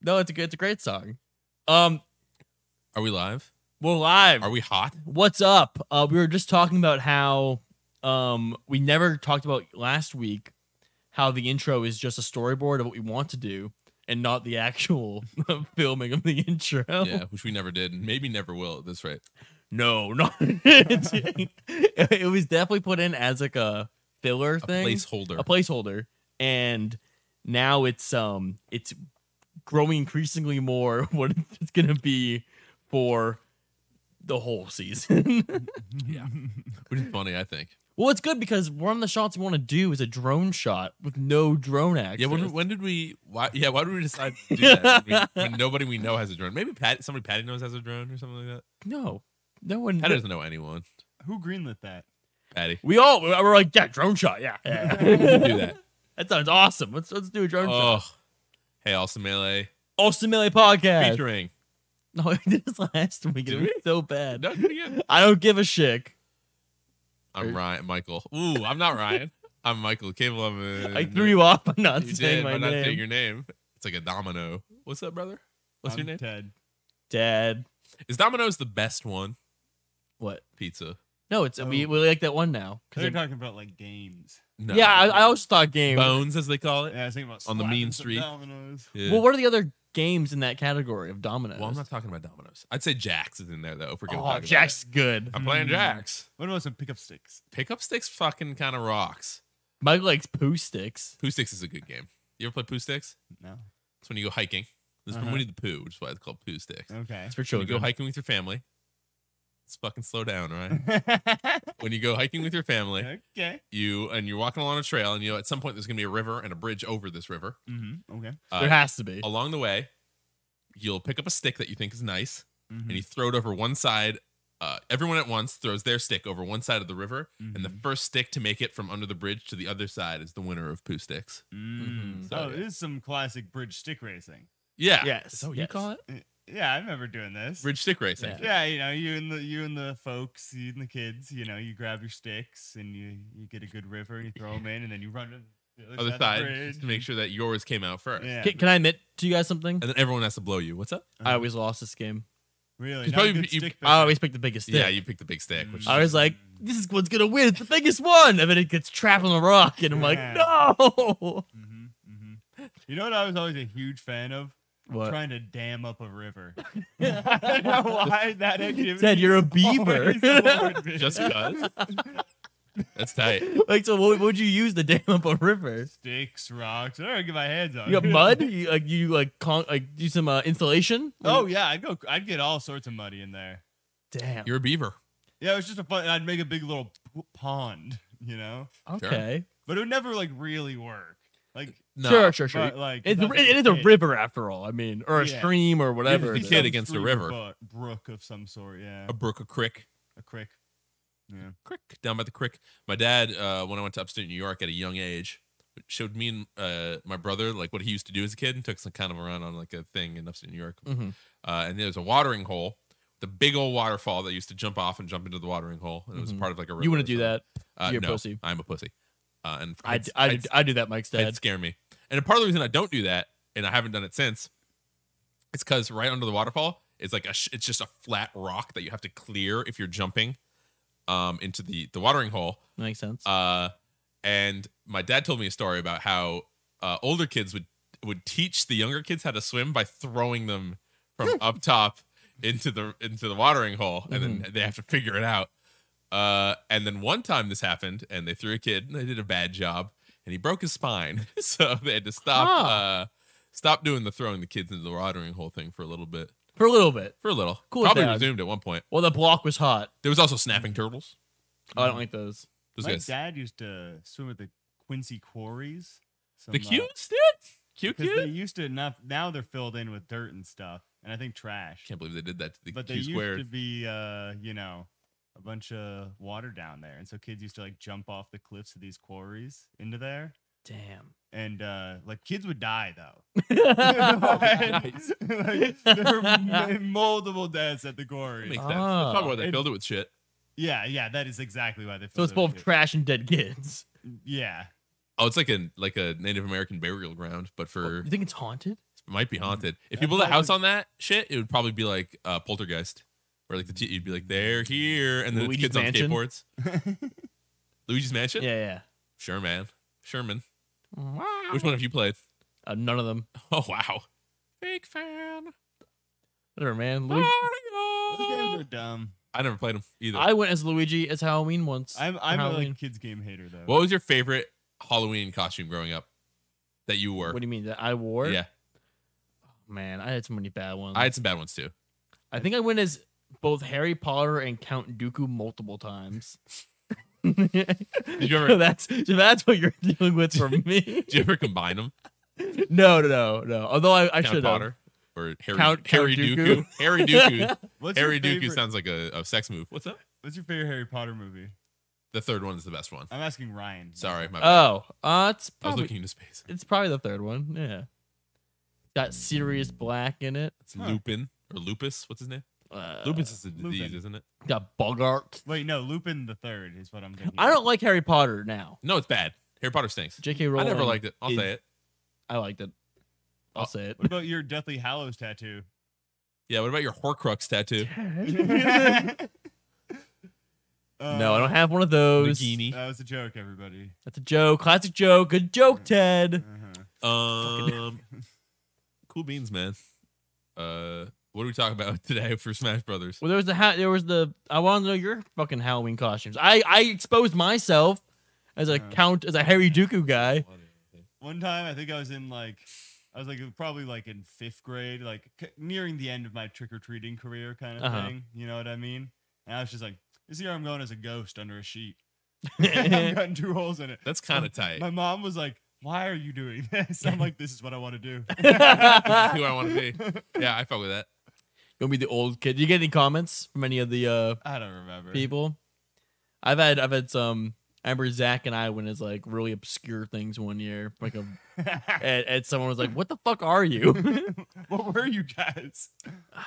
No, it's a great song. Are we live? We're live. Are we hot? What's up? We were just talking about how we never talked about last week how the intro is just a storyboard of what we want to do and not the actual filming of the intro. Yeah, which we never did and maybe never will at this rate. No. It was definitely put in as like a filler thing. A placeholder. And now it's growing increasingly more what it's gonna be for the whole season. Yeah. Which is funny, I think. Well, it's good because one of the shots we want to do is a drone shot with no drone access. Yeah, when did we? Why did we decide to do that? when nobody we know has a drone. Maybe Patti knows has a drone or something like that. No one. Patti doesn't know anyone. Who greenlit that? Patti. We're like, yeah, drone shot. Yeah. We can do that. That sounds awesome. Let's do a drone shot. Hey, Allston Melee Podcast featuring. No, I did this last week. It was so bad. No, do it again. I don't give a shit. I'm Ryan. Michael. Ooh, I'm not Ryan. I'm Michael. Cable. I threw you off by not you saying did, my by name. not saying your name. It's like a domino. What's up, brother? What's your name? Ted. Dad. Is Domino's the best one? What? Pizza. No, it's we like that one now. They're talking about like games. No. Yeah, I always thought games. Bones, as they call it. Yeah, I was thinking about On the mean street. Dominoes. Yeah. Well, what are the other games in that category of Domino's? Well, I'm not talking about Domino's. I'd say Jax is in there though. If we're gonna talk about Jack's good. I'm playing Jax. What about some pickup sticks? Pickup sticks fucking kind of rocks. Mike likes poo sticks. Poo sticks is a good game. You ever play poo sticks? No. It's when you go hiking. This is from Winnie the Pooh, which is why it's called poo sticks. Okay. It's for When you children. go hiking with your family. Let's fucking slow down, all right? When you go hiking with your family, Okay. you're walking along a trail, and at some point there's gonna be a river and a bridge over this river. Mm-hmm. Okay. There has to be. Along the way, you'll pick up a stick that you think is nice, and you throw it over one side. Everyone at once throws their stick over one side of the river, and the first stick to make it from under the bridge to the other side is the winner of poo sticks. Mm-hmm. So, This is some classic bridge stick racing. Yeah. Yes. Is that what yes. you call it? Yeah, I remember doing this. Bridge stick racing. Yeah. Yeah, you and the folks, you and the kids, you grab your sticks and you get a good river and you throw them in and then you run to the Other of the side, bridge. just to make sure that yours came out first. Yeah. Can I admit to you guys something? And then everyone has to blow you. What's up? I always lost this game. Really? Because Not a probably good you- stick I always pick the biggest stick. Yeah, you picked the big stick. Which I was like, this is what's gonna win. It's the biggest one. And then it gets trapped on the rock, and I'm like, Yeah. no. You know what I was always a huge fan of? What? Trying to dam up a river. I don't know why that activity. Ted, you're a beaver. always bored me. just because. That's tight. Like, so what would you use to dam up a river? Sticks, rocks. I don't get my hands on. You got mud? You do some insulation? Oh yeah, I'd get all sorts of muddy in there. Damn. You're a beaver. Yeah, it was just a fun. I'd make a big little pond, Okay. but it would never like really work. Like No. Sure. but, like It that's is a kid. river after all. I mean, or a Yeah. stream or whatever. It'd The be kid some against a stream river. or brook of some sort. Yeah, A brook, a creek. a creek. Yeah. Creek. Down by the creek. My dad, when I went to upstate New York at a young age, showed me and my brother like what he used to do as a kid and took some kind of around on like a thing in upstate New York. Mhm. And there was a watering hole, the big old waterfall that used to jump off and jump into the watering hole. And it was part of like a river. You want or to do something. that? You're a No, pussy. I'm a pussy. And I do that, Mike's it'd dad. scare me. And part of the reason I don't do that, and I haven't done it since, it's because right under the waterfall is like it's just a flat rock that you have to clear if you're jumping into the watering hole. Makes sense. And my dad told me a story about how older kids would teach the younger kids how to swim by throwing them from up top into the watering hole, and then they have to figure it out. And then one time this happened, and they threw a kid, and they did a bad job, and he broke his spine, so they had to stop doing the throwing the kids into the watering hole thing for a little bit. For a little bit. For a little, Cool probably down. resumed at one point. Well, the block was hot. There was also snapping turtles. Oh, I don't like those. Those My guys, dad used to swim at the Quincy quarries. the cutes, dude, cute. Because they used to now they're filled in with dirt and stuff, and I think trash. Can't believe they did that to the But Q they used squared. to be, a bunch of water down there, and so kids used to like jump off the cliffs of these quarries into there. Damn. And like kids would die though. Nice. Like, there were multiple deaths at the quarry. Makes sense. That's Ah. probably why they filled it with shit. Yeah, that is exactly why they. So it's filled full it of trash and dead kids. with- Yeah, Oh, it's like a Native American burial ground, but for You think it's haunted? it's might be haunted. If you build a house on that shit, it would probably be like Poltergeist, where like you'd be like, they're here, and then the kids Mansion? on skateboards. Luigi's Mansion. Yeah. Sure, man. Sherman. Wow. Which one have you played? None of them. Oh wow. Fake fan. Whatever, man. Those games are dumb. I never played them either. I went as Luigi as Halloween once. I'm a like kids game hater though. What was your favorite Halloween costume growing up that you wore? What do you mean that I wore? Yeah. Oh, man, I had so many bad ones. I had some bad ones too. I think I went as both Harry Potter and Count Dooku multiple times. Did you ever? That's what you're dealing with for me. Did you ever combine them? No. Although I should have. Potter or Harry Count Dooku. Dooku. Harry Dooku. Harry Dooku favorite- sounds like a sex move. What's up? What's your favorite Harry Potter movie? The third one is the best one. I'm asking Ryan. Sorry, my bad. Oh, it's I was probably looking into space. it's probably the third one. Yeah, got Sirius Black in it. It's Lupin or Lupus. What's his name? Lupus is a disease, Lupin. isn't it? Got Bogart. Wait, no, Lupin the Third is what I'm thinking. I don't like Harry Potter now. No, it's bad. Harry Potter stinks. J.K. I Rowling. never liked it. I'll say it. I liked it. I'll say it. What about your Deathly Hallows tattoo? Yeah. What about your Horcrux tattoo? No, I don't have one of those. Nagini. That was a joke, everybody. That's a joke. Classic joke. Good joke, Ted. Cool beans, man. What are we talking about today for Smash Brothers? Well, I want to know your fucking Halloween costumes. I exposed myself as a Harry Dooku guy. One time, I think I was probably like in 5th grade, like nearing the end of my trick-or-treating career kind of thing. You know what I mean? And I was just like, this year I'm going as a ghost under a sheet. I'm cutting 2 holes in it. That's kind of tight. My mom was like, why are you doing this? I'm like, this is what I want to do. Who I want to be. Yeah, I fuck with that. You'll be the old kid. Did you get any comments from any of the I don't remember. people? I've had some. I remember Zach and I went as like really obscure things one year. Like and someone was like, "What the fuck are you?" What were you guys?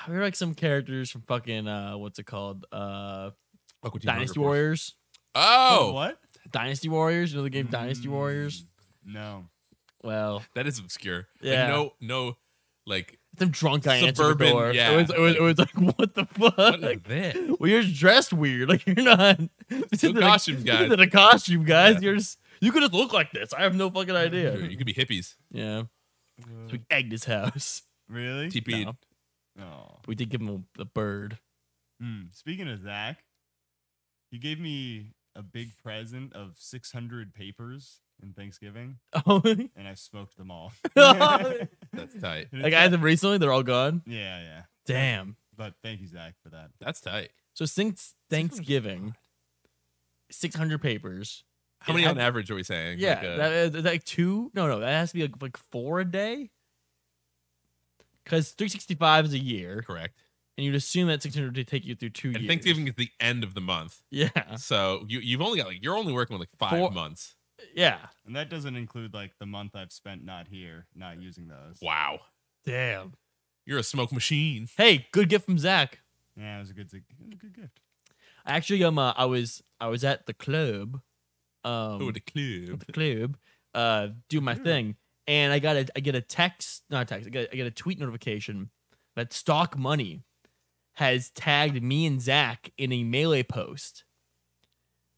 We were like some characters from fucking what's it called? Dynasty Force. Warriors. Oh, What? Dynasty Warriors. You know the game Dynasty Warriors? No. Well, that is obscure. Yeah. Like, no, like some drunk guy answered the suburban. door. Yeah, it was like, what the fuck? What is that? Well, you're dressed weird. Like you're not. This No costumes, guys. This isn't a costume, guys. Yeah. You could just look like this. I have no fucking idea. You could be hippies. Yeah. So we egged his house. Really? TP. No. Oh. We did give him a bird. Speaking of Zach, he gave me a big present of 600 papers in Thanksgiving, Oh, and I smoked them all. That's tight. like I had them recently. They're all gone. Yeah. Damn. But thank you, Zach, for that. That's tight. So since Thanksgiving, 600 papers. How many on average are we saying? Yeah, Like, that is like 2. No, that has to be like 4 a day. Because 365 is a year, correct. and you'd assume that 600 would take you through 2 years. And Thanksgiving is the end of the month. Yeah. So you've only got you're only working with like 5 months. Yeah. And that doesn't include like the month I've spent not here, not using those. Wow. Damn. You're a smoke machine. Hey, good gift from Zach. Yeah, it was a good gift. Actually, I was at the club. The club. Doing my thing, and I get a text, not a text. I get a tweet notification that Stock Money has tagged me and Zach in a Melee post,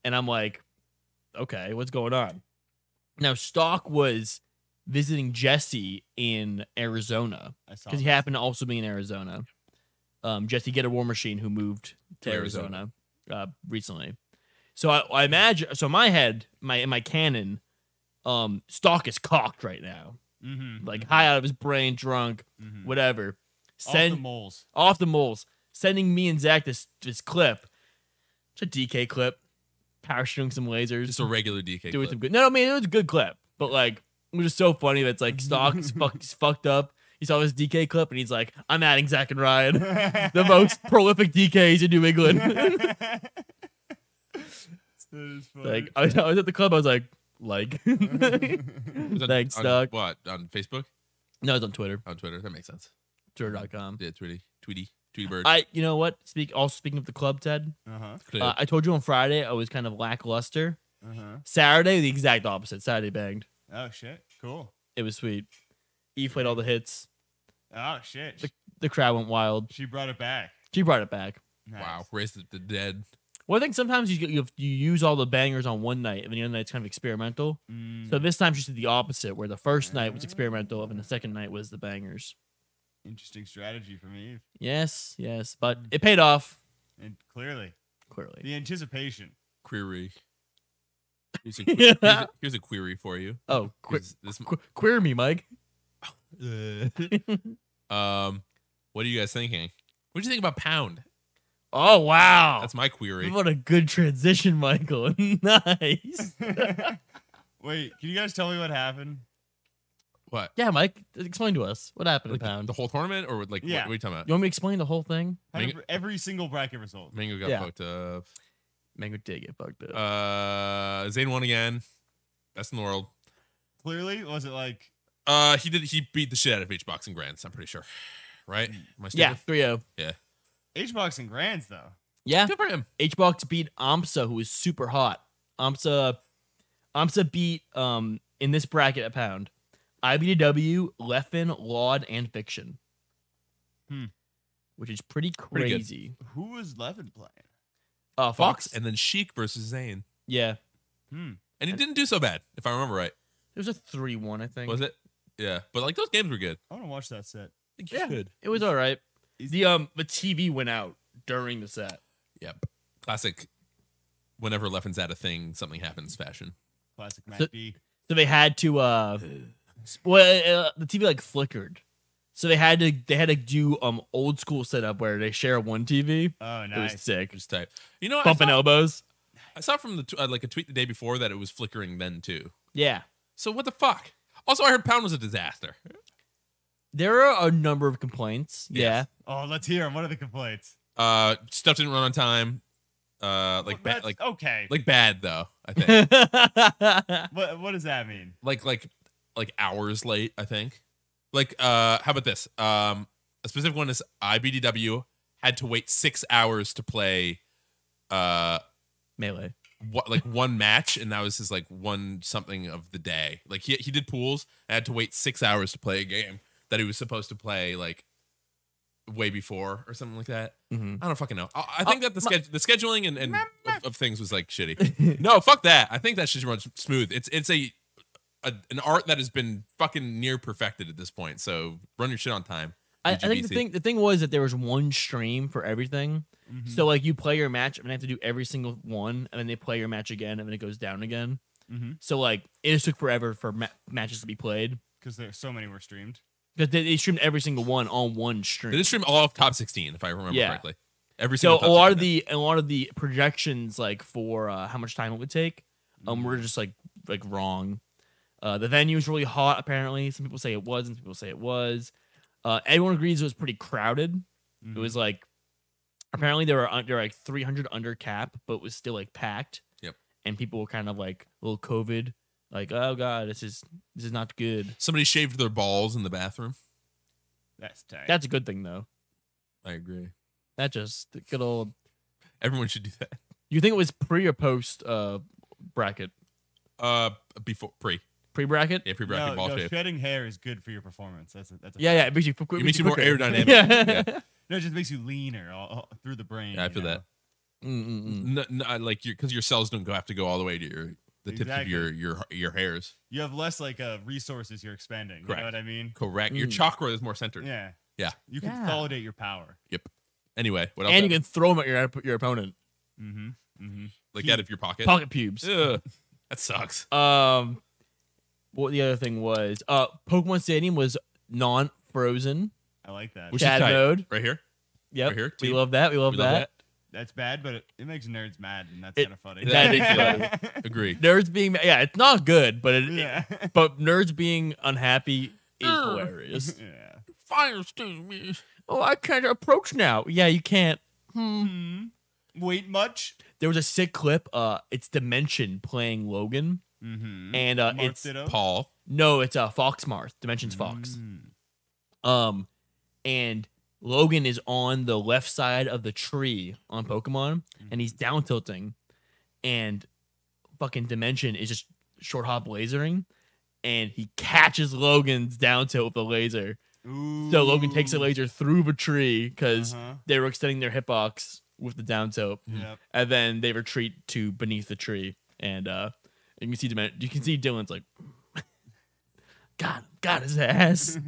and I'm like, okay, what's going on? Now Stock was visiting Jesse in Arizona because he happened to also be in Arizona. Jesse Get a War Machine, who moved to Arizona recently. So I imagine, so in my head, in my canon, Stock is cocked right now, like high out of his brain, drunk, whatever. Off the moles. Sending me and Zach this clip, it's a DK clip, parachuting some lasers, Just a regular DK doing clip. some good. No, I mean it was a good clip, but like it was just so funny that it's like Stock is fucked up. He saw this DK clip and he's like, "I'm adding Zach and Ryan, the most prolific DKs in New England." Like I was at the club, I was like, thanks, Stock. What, on Facebook? No, it's on Twitter. On Twitter. That makes sense. Twitter.com. Yeah, Tweety bird. You know what? Speaking of the club, Ted, Club. I told you on Friday I was kind of lackluster. Saturday, the exact opposite. Saturday banged. Oh shit! Cool. It was sweet. Eve played all the hits. Oh shit! The crowd went wild. She brought it back. Nice. Wow, raised the dead. Well, I think sometimes you use all the bangers on one night, and then the other night's kind of experimental. So this time she did the opposite, where the first night was experimental, and the second night was the bangers. Interesting strategy from Eve. Yes, but it paid off. And clearly. The anticipation. Query. Here's a query for you. Oh, queer me, Mike. What are you guys thinking? What do you think about Pound? Oh, wow. That's my query. What a good transition, Michael. Nice. Wait, can you guys tell me what happened? What? Yeah, Mike, explain to us. What happened like in Pound? The whole tournament? Or what are you talking about? You want me to explain the whole thing? Every single bracket result. Mango got fucked up. Mango did get fucked up. Zane won again. Best in the world. Clearly? Was it like... He beat the shit out of H-Box and Grands, I'm pretty sure. Right? Yeah, 3-0. Yeah. H-Box and Grands, though. Yeah. Good for him. H-Box beat Amsa, who was super hot. Amsa beat, in this bracket at Pound, IBDW, Leffen, Laud, and Fiction. Which is pretty crazy. Who was Leffen playing? Fox. And then Sheik versus Zane. Yeah. And he didn't do so bad, if I remember right. It was a 3-1, I think. Was it? Yeah. But like those games were good. I want to watch that set. I think you should. It was all right. The TV went out during the set. Yep. Classic. Whenever Leffen's at a thing, something happens. Fashion. Classic Matt B. So they had to. The TV like flickered, so they had to do old school setup where they share one TV. Oh, nice. It was sick. It was tight. You know, bumping elbows. I saw from the like a tweet the day before that it was flickering then too. Yeah. So what the fuck? Also, I heard Pound was a disaster. There are a number of complaints. Yeah. Oh, let's hear them. What are the complaints? Stuff didn't run on time. Okay. Like bad though. I think. What does that mean? Like hours late. I think. Like how about this? A specific one is IBDW had to wait 6 hours to play. Melee. What like one match, and that was his like one something of the day. Like he did pools and had to wait 6 hours to play a game that he was supposed to play like way before or something like that. I don't fucking know. I think that the scheduling and of things was like shitty. No, fuck that. I think that should run smooth. It's an art that has been fucking near perfected at this point. So run your shit on time. I think the thing was that there was one stream for everything. So like you play your match and they have to do every single one, and then they play your match again, and then it goes down again. So like it just took forever for matches to be played because there's so many were streamed. Because they streamed every single one on one stream. They did stream all of top 16, if I remember correctly. Every so single. a lot of the projections like for how much time it would take, were just like wrong. The venue was really hot. Apparently, some people say it was, and some people say it was. Everyone agrees it was pretty crowded. It was like apparently there were like 300 under cap, but it was still like packed. Yep. And people were kind of like a little COVID, like, oh god, this is not good. Somebody shaved their balls in the bathroom. That's tight. That's a good thing though. I agree. That just good old. Everyone should do that. You think it was pre or post bracket? Before pre bracket. Yeah, pre bracket ball shave. Shedding hair is good for your performance. That's a yeah. It makes you more aerodynamic. Yeah. No, it just makes you leaner all through the brain. Yeah, I feel that. No, like because your cells don't have to go all the way to the tips of your hairs. You have less like resources you're expending. Correct. You know what I mean? Correct. Your chakra is more centered. Yeah. Yeah. You consolidate your power. Yep. Anyway, what else? And you can throw them at your opponent. Like out of your pocket. Pocket pubes. Ugh, that sucks. What the other thing was? Pokemon Stadium was non-frozen. I like that. Chat mode. Right here? Yep. Right here? We love that. We love that. That's bad, but it makes nerds mad, and that's kind of funny. That is Agreed. Nerds being it's not good, but but nerds being unhappy is hilarious. Yeah. Fire sting me. Oh, I can't approach now. Yeah, you can't. Wait much? There was a sick clip. It's Dimension playing Logan. And it's Paul. No, it's Foxmarth. Dimension's Fox. And Logan is on the left side of the tree on Pokemon, and he's down tilting, and fucking Dimension is just short hop lasering, and he catches Logan's down tilt with the laser, So Logan takes a laser through the tree because they were extending their hitbox with the down tilt. And then they retreat to beneath the tree. And you can see Dylan's like, got his ass.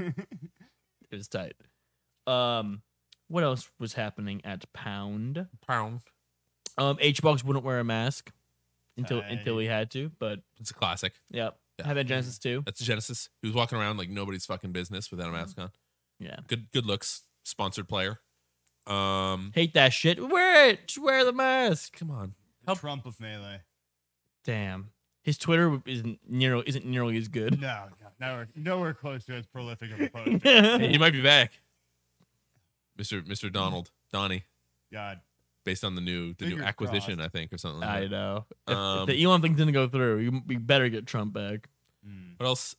It was tight. What else was happening at Pound? H-Box wouldn't wear a mask until he had to, but it's a classic. Yep. Had that Genesis too. That's Genesis. He was walking around like nobody's fucking business without a mask on. Yeah. Good looks. Sponsored player. Hate that shit. Wear it. Just wear the mask. Come on. Trump of Melee. Damn. His Twitter isn't nearly as good. No, nowhere close to as prolific of a post. He might be back. Mr. Donnie. God. Based on the new acquisition, crossed. I think, or something like that. I know. If the Elon thing's gonna go through, we better get Trump back. What else?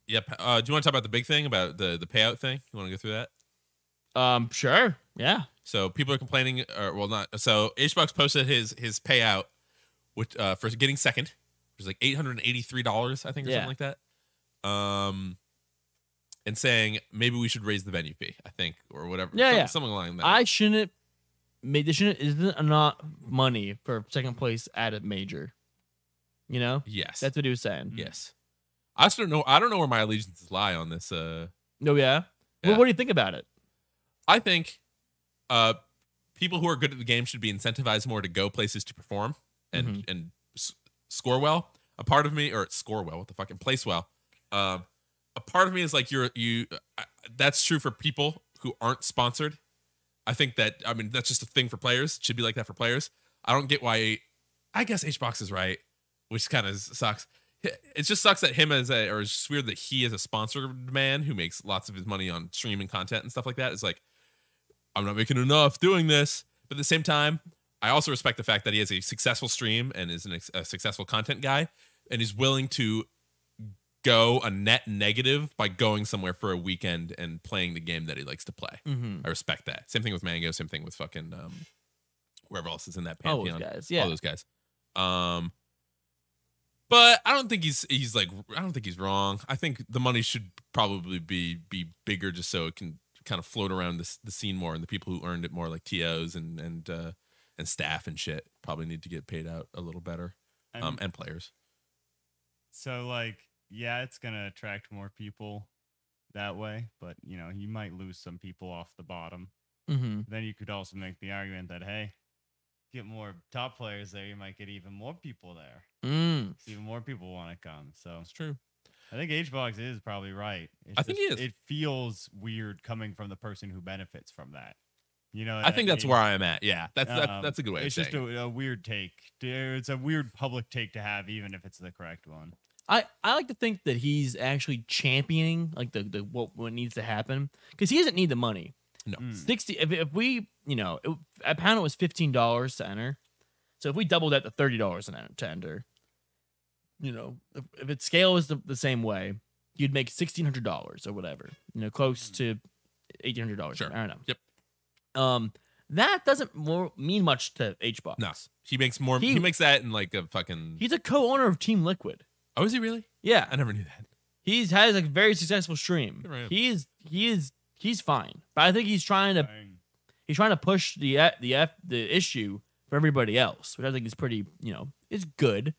Yep. Do you want to talk about the big thing about the payout thing? You want to go through that? Sure. Yeah. So people are complaining, not. So HBox posted his payout, which for getting second, which is like $883, I think, or something like that. And saying maybe we should raise the venue fee, I think, or whatever. Something along that. They shouldn't isn't enough money for second place at a major. You know? Yes. That's what he was saying. Yes. I don't know where my allegiances lie on this. Oh yeah? Well, what do you think about it? I think people who are good at the game should be incentivized more to go places to perform and score well. A part of me, or score well, what the fuck, and place well. A part of me is like that's true for people who aren't sponsored. I think that's just a thing for players. It should be like that for players. I don't get why. I guess HBox is right, which kind of sucks. It just sucks that or it's just weird that he is a sponsored man who makes lots of his money on streaming content and stuff like that. It's like, I'm not making enough doing this. But at the same time, I also respect the fact that he has a successful stream and is a successful content guy and is willing to go a net negative by going somewhere for a weekend and playing the game that he likes to play. I respect that. Same thing with Mango. Same thing with fucking whoever else is in that pantheon. All those guys. Yeah. All those guys. But I don't think he's I don't think he's wrong. I think the money should probably be bigger just so it can kind of float around the scene more, and the people who earned it more, like TOs and staff and shit, probably need to get paid out a little better. And players. So like, yeah, it's gonna attract more people that way, but you might lose some people off the bottom. Then you could also make the argument that, hey, get more top players there, you might get even more people there. Even more people want to come. So it's true. I think HBox is probably right. I think he is. It feels weird coming from the person who benefits from that. I think that's where I am at. Yeah, that's a good way. It's just a weird take. It's a weird public take to have, even if it's the correct one. I like to think that he's actually championing like the what needs to happen, because he doesn't need the money. No. 60. If we at Pound it was $15 to enter, so if we doubled that to $30 to enter, if its scale is the same way, you'd make $1,600 or whatever. Close to $1,800. Sure. I don't know. Yep. That doesn't mean much to HBox. No, he makes more. He makes that in like a fucking. He's a co-owner of Team Liquid. Oh, is he really? Yeah, I never knew that. He's has a very successful stream. Right. He's fine, but I think he's trying to push the issue for everybody else, which I think is pretty is good.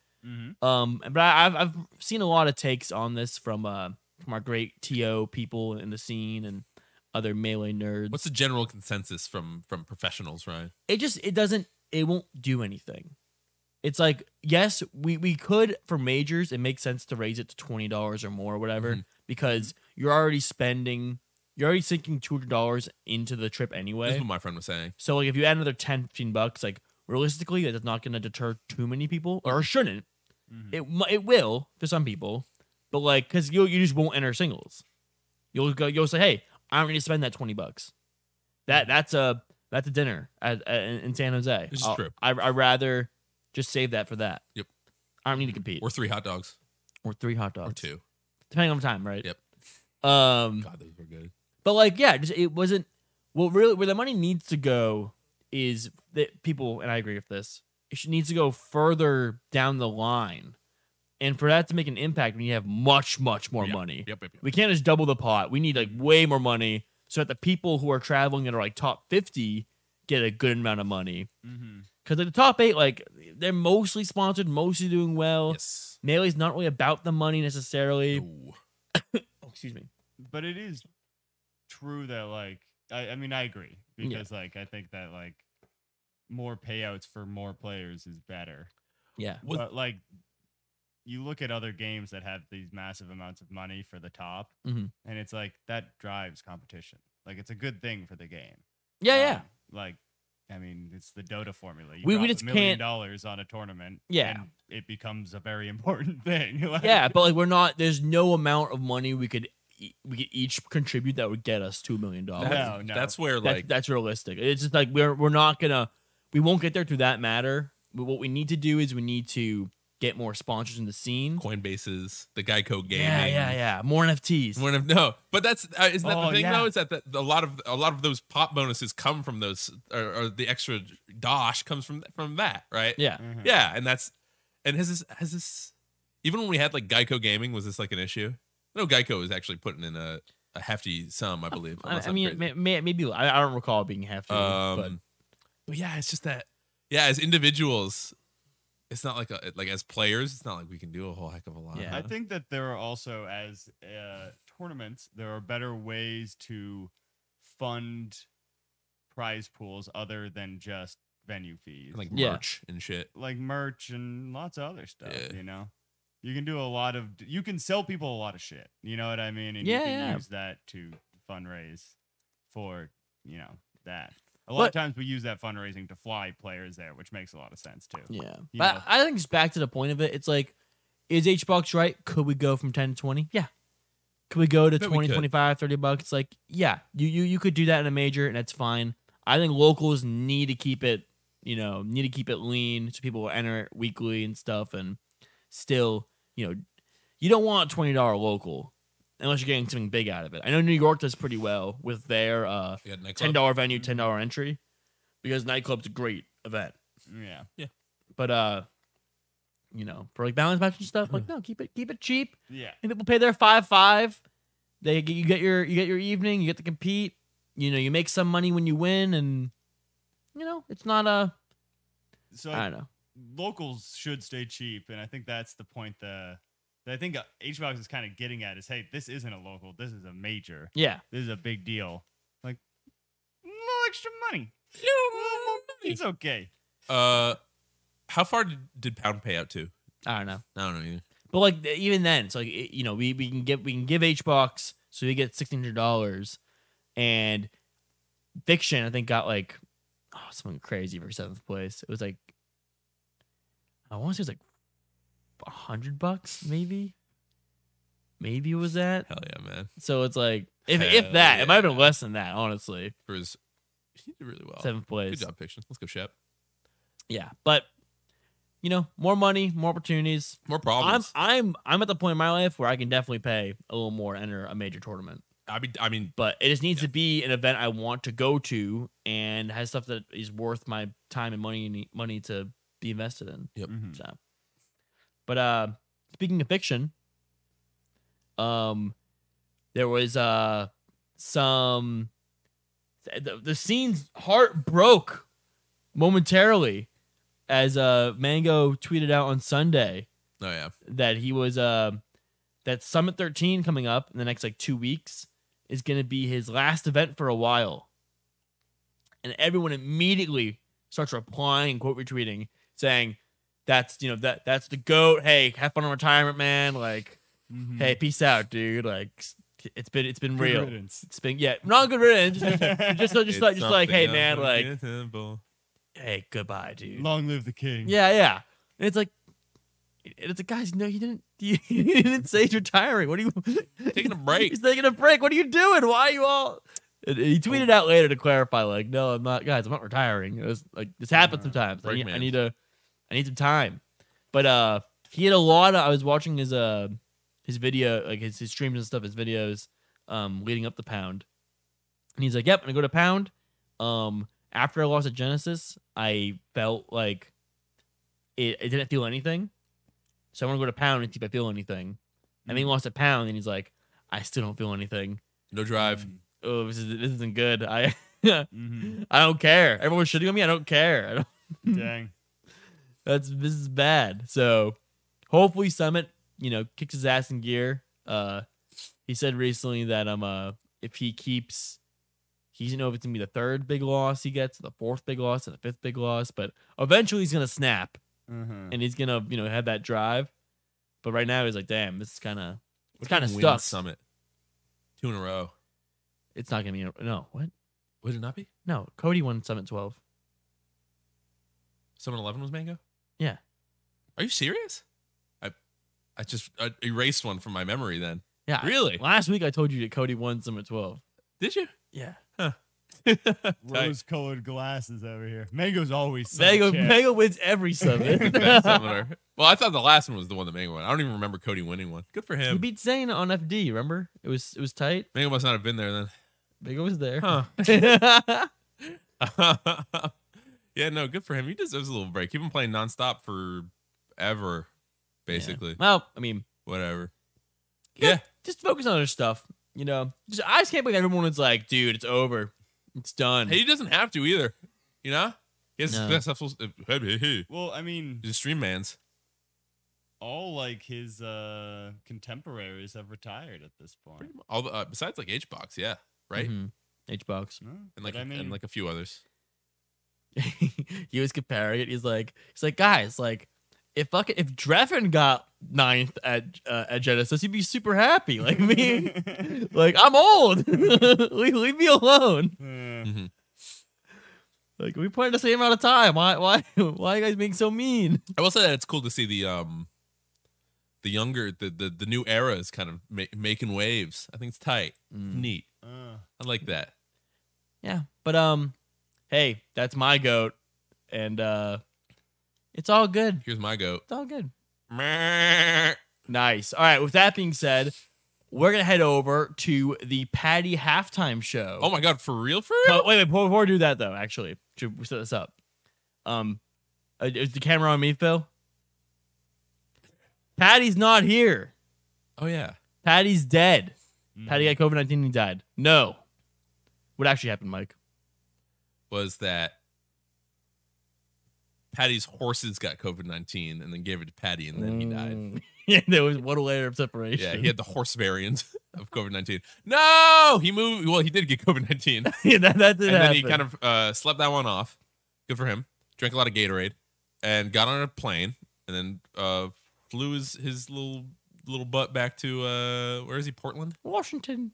But I've seen a lot of takes on this from our great TO people in the scene and other Melee nerds. What's the general consensus from professionals, Ryan? It won't do anything. It's like, yes, we could, for majors, it makes sense to raise it to $20 or more or whatever, because you're already sinking $200 into the trip anyway. That's what my friend was saying. So like if you add another $10-15, like realistically, that's not going to deter too many people, or shouldn't. It will for some people, but like, because you just won't enter singles. You'll say, hey, I'm going to spend that $20. That's a dinner in San Jose. This is true. I'd rather just save that for that. Yep. I don't need to compete. Or 3 hot dogs. Or 3 hot dogs. Or 2. Depending on the time, right? Yep. God, those were good. But like, yeah, it wasn't. Well, really, where the money needs to go is that people, and I agree with this, needs to go further down the line And for that to make an impact, we need to have much, much more money. Yep. We can't just double the pot. We need like way more money so that the people who are traveling that are like top 50 get a good amount of money. Because like the top 8, like they're mostly sponsored, mostly doing well. Yes. Melee's not really about the money necessarily. Oh, excuse me. But it is true that like I mean I agree because like I think that like more payouts for more players is better. Yeah. But like you look at other games that have these massive amounts of money for the top, and it's like that drives competition. Like it's a good thing for the game. Yeah. Like, I mean, it's the Dota formula. You We drop just $1 million on a tournament, and it becomes a very important thing. Like, yeah, but like we're not. There's no amount of money we could each contribute that would get us $2 million. No. That's where like that's realistic. It's just like we're not gonna. We won't get there through that matter. But what we need to do is we need to get more sponsors in the scene. Coinbases, the Geico gaming. Yeah. More NFTs. No, but that's isn't that the thing though? Is that a lot of those pop bonuses come from those, or the extra dosh comes from that, right? Yeah, yeah, and has this even when we had like Geico gaming, was this like an issue? No, Geico was actually putting in a hefty sum, I believe. I mean, maybe I don't recall it being hefty, but yeah, it's just that as individuals. It's not like as players, it's not like we can do a whole heck of a lot. Yeah, I think that there are also as tournaments, there are better ways to fund prize pools other than just venue fees, like merch and shit, like merch and lots of other stuff. You know, you can do you can sell people a lot of shit. You know what I mean? And you can use that to fundraise for that. A lot of times we use that fundraising to fly players there, which makes a lot of sense too. Yeah. But I think just back to the point of it, it's like, is $8 right? Could we go from 10 to 20? Yeah. Could we go to 20, 25, $30? Like, yeah. You could do that in a major and that's fine. I think locals need to keep it, lean so people will enter it weekly and stuff, and still, you don't want a $20 local. Unless you're getting something big out of it. I know New York does pretty well with their $10 venue, $10 entry, because nightclub's a great event. Yeah. But for like balance match and stuff, like no, keep it cheap. Yeah. And people pay their $5. You get your evening, you get to compete. You make some money when you win, and it's not a. So I don't know. Locals should stay cheap, and I think that's the point that I think HBox is kind of getting at is, hey, this isn't a local. This is a major. Yeah. This is a big deal. Like, a little extra money. It's okay. How far did Pound pay out to? I don't know. I don't know either. But like even then, it's like we can give HBox, so we get $1,600, and Fiction I think got like something crazy for 7th place. It was like I want to say it was like $100 maybe it was that. Hell yeah, man. So it's like if that it might have been less than that, honestly. He did really well. 7th place. Good job, Fiction. Let's go, Shep. Yeah, but more money, more opportunities, more problems. I'm at the point in my life where I can definitely pay a little more to enter a major tournament. I mean, but it just needs to be an event I want to go to and has stuff that is worth my time and money to be invested in. Yep. So. But speaking of Fiction, there was some the scene's heart broke momentarily as Mango tweeted out on Sunday. Oh yeah, that he was that Summit 13 coming up in the next like 2 weeks is going to be his last event for a while, and everyone immediately starts replying and quote retweeting saying, that's that's the GOAT. Hey, have fun on retirement, man. Like, hey, peace out, dude. Like, it's been good real. Riddance. It's been not good riddance. just like, hey, man, like, hey, goodbye, dude. Long live the king. Yeah. And it's like, guys, no, you didn't say he's retiring. What are you taking a break? He's taking a break. What are you doing? Why are you all? And he tweeted out later to clarify, like, no, I'm not, guys. I'm not retiring. It was like this happens sometimes. I need some time. But he had a lot of. I was watching his video, like his streams and stuff, his videos, leading up to Pound, and he's like, "Yep, I'm gonna go to Pound." After I lost at Genesis, I felt like it didn't feel anything. So I want to go to pound and see if I feel anything. And then he lost a pound, and he's like, I still don't feel anything. No drive. Oh, this isn't good. I I don't care. Everyone's shitting on me. I don't care. Dang. This is bad. So hopefully Summit, kicks his ass in gear. He said recently that if he keeps, he doesn't know if it's gonna be the third big loss he gets, the fourth big loss, and the fifth big loss, but eventually he's gonna snap, and he's gonna have that drive. But right now he's like, damn, this is kind of stuck. Summit 2 in a row. It's not gonna be no. What? Would it not be? No, Cody won Summit 12. Summit 11 was Mango? Yeah. Are you serious? I just erased one from my memory then. Yeah. Really? Last week I told you that Cody won Summit 12. Did you? Yeah. Huh. Rose-colored glasses over here. Mango's always Mango wins every Summit. Well, I thought the last one was the one that Mango won. I don't even remember Cody winning one. Good for him. He beat Zane on FD, remember? It was tight. Mango must not have been there then. Mango was there. Huh. Yeah, no, good for him. He deserves a little break. He's been playing nonstop forever, basically. Yeah. Well, I mean, whatever. Yeah. Just focus on other stuff. I just can't believe everyone was like, dude, it's over. It's done. He doesn't have to either. He has Well, I mean, he's a stream man's. All like his contemporaries have retired at this point. All the, besides like H-Box, yeah, right? Mm-hmm. H-Box. No, and like a few others. He was comparing it. He's like, guys, like, if Dreffin got 9th at Genesis, he'd be super happy. Like me, like I'm old. leave me alone. Mm-hmm. Like we played the same amount of time. Why are you guys being so mean? I will say that it's cool to see the younger the new era is kind of making waves. I think it's tight, neat. I like that. Yeah, but hey, that's my goat, and it's all good. Here's my goat. It's all good. Nice. All right. With that being said, we're gonna head over to the Patti halftime show. Oh my god, for real? For real? Wait. Before we do that, though, actually, should we set this up? Is the camera on me, Phil? Patti's not here. Oh yeah. Patti's dead. Patti got COVID-19 and he died. No. What actually happened, Mike? Was that Patti's horses got COVID-19 and then gave it to Patti and then he died. Yeah, there was one layer of separation. Yeah, he had the horse variant of COVID-19. No, he moved. Well, he did get COVID-19. Yeah, that did happen. And then he kind of slept that one off. Good for him. Drank a lot of Gatorade and got on a plane and then flew his little butt back to where is he? Portland? Washington.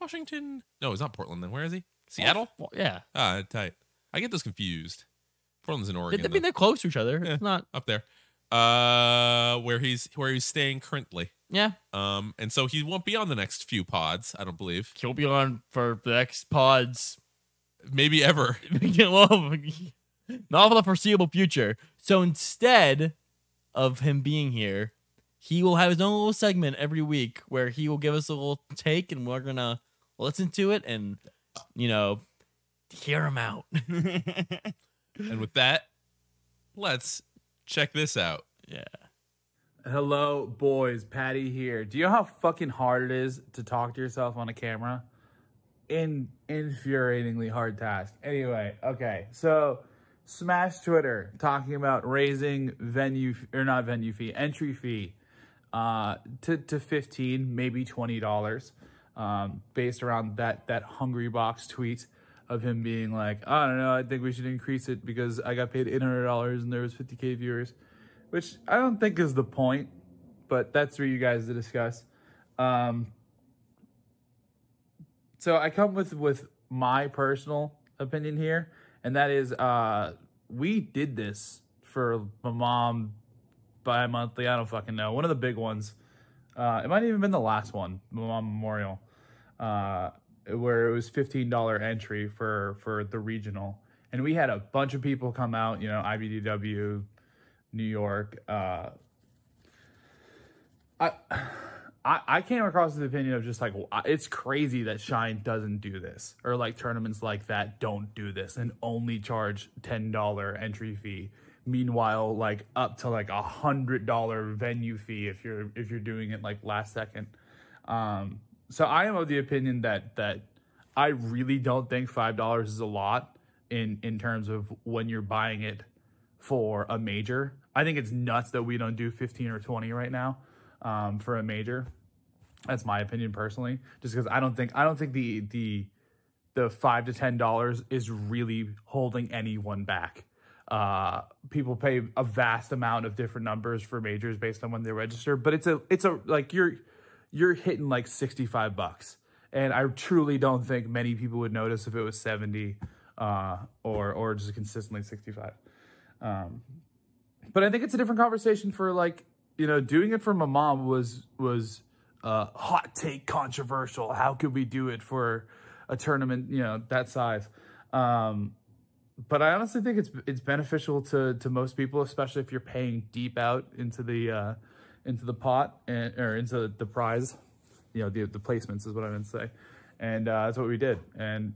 No, it's not Portland then. Where is he? Seattle? Yeah. Ah, tight. I get those confused. Portland's in Oregon. I mean, they're close to each other. Yeah, it's not up there. Where he's staying currently. Yeah. And so he won't be on the next few pods, I don't believe. He'll be on for the next pods. Maybe ever. Well, not for the foreseeable future. So instead of him being here, he will have his own little segment every week where he will give us a little take and we're gonna listen to it and hear him out. And with that, let's check this out. Yeah. Hello, boys. Patti here. Do you know how fucking hard it is to talk to yourself on a camera? Infuriatingly hard task. Anyway, okay. So, smash Twitter talking about raising entry fee to $15, maybe $20, based around that Hungry Box tweet of him being like, I don't know, I think we should increase it because I got paid $800 and there was 50K viewers, which I don't think is the point, but that's for you guys to discuss. So I come with my personal opinion here, and that is we did this for my mom bi-monthly, I don't fucking know, one of the big ones. It might have even been the last one, my mom memorial, where it was $15 entry for the regional. And we had a bunch of people come out, IBDW, New York. I came across the opinion of just like, it's crazy that Shine doesn't do this, or like tournaments like that don't do this and only charge $10 entry fee Meanwhile, like up to like $100 venue fee if you're doing it like last second. So I am of the opinion that I really don't think $5 is a lot in terms of when you're buying it for a major. I think it's nuts that we don't do 15 or 20 right now for a major. That's my opinion personally, just because I don't think the $5 to $10 is really holding anyone back. People pay a vast amount of different numbers for majors based on when they register, but it's a like you're hitting like $65, and I truly don't think many people would notice if it was 70 or just consistently 65. But I think it's a different conversation for like, you know, doing it for my mom was hot take controversial. How could we do it for a tournament, you know, that size? But I honestly think it's beneficial to most people, especially if you're paying deep out into the pot or into the prize, you know, the placements is what I meant to say. And that's what we did. And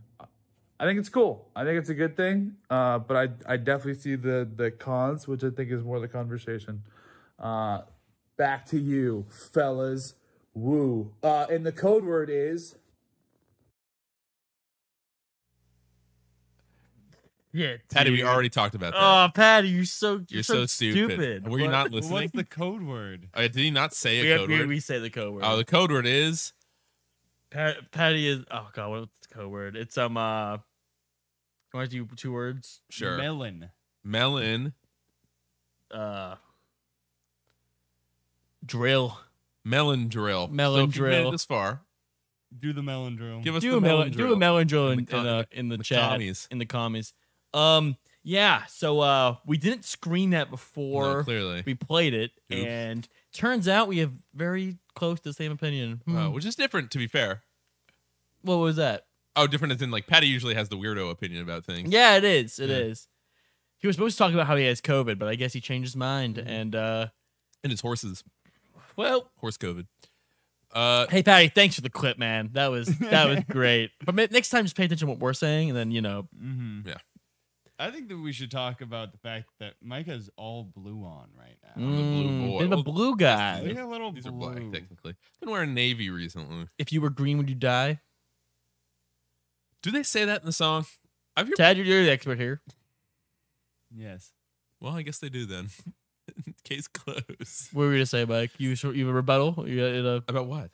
I think it's cool. I think it's a good thing. But I definitely see the cons, which I think is more the conversation. Back to you, fellas. Woo. And the code word is... Yeah, Patti, we already talked about that. Oh, Patti, you're so stupid. Were you not listening? What's the code word? Did he not say a code word? We say the code word. Oh, the code word is... Patti is... Oh, God, what's the code word? It's, you want to do 2 words? Sure. Melon. Drill. Melon drill. Melon so drill. If you made it this far, do the melon drill. Give us the melon drill. Do a melon drill in the chat. Commies. In the commies. Yeah, so we didn't screen that before clearly. We played it, Oops. and turns out we have very close to the same opinion. Which is different, to be fair. What was that? Oh, different as in, like, Patti usually has the weirdo opinion about things. Yeah, it is. It is. He was supposed to talk about how he has COVID, but I guess he changed his mind. And it's horses. Well, horse COVID. Hey, Patti, thanks for the clip, man. That was great. But next time, just pay attention to what we're saying, and then, you know. Mm-hmm. Yeah. I think that we should talk about the fact that Micah's all blue on right now. I'm the blue boy. You're the blue guy. Look at a little These blue. are black, technically. Been wearing navy recently. If you were green, would you die? Do they say that in the song? Tad, you're the expert here. Yes. Well, I guess they do then. Case closed. What were you to say, Mike? You have a rebuttal? About what?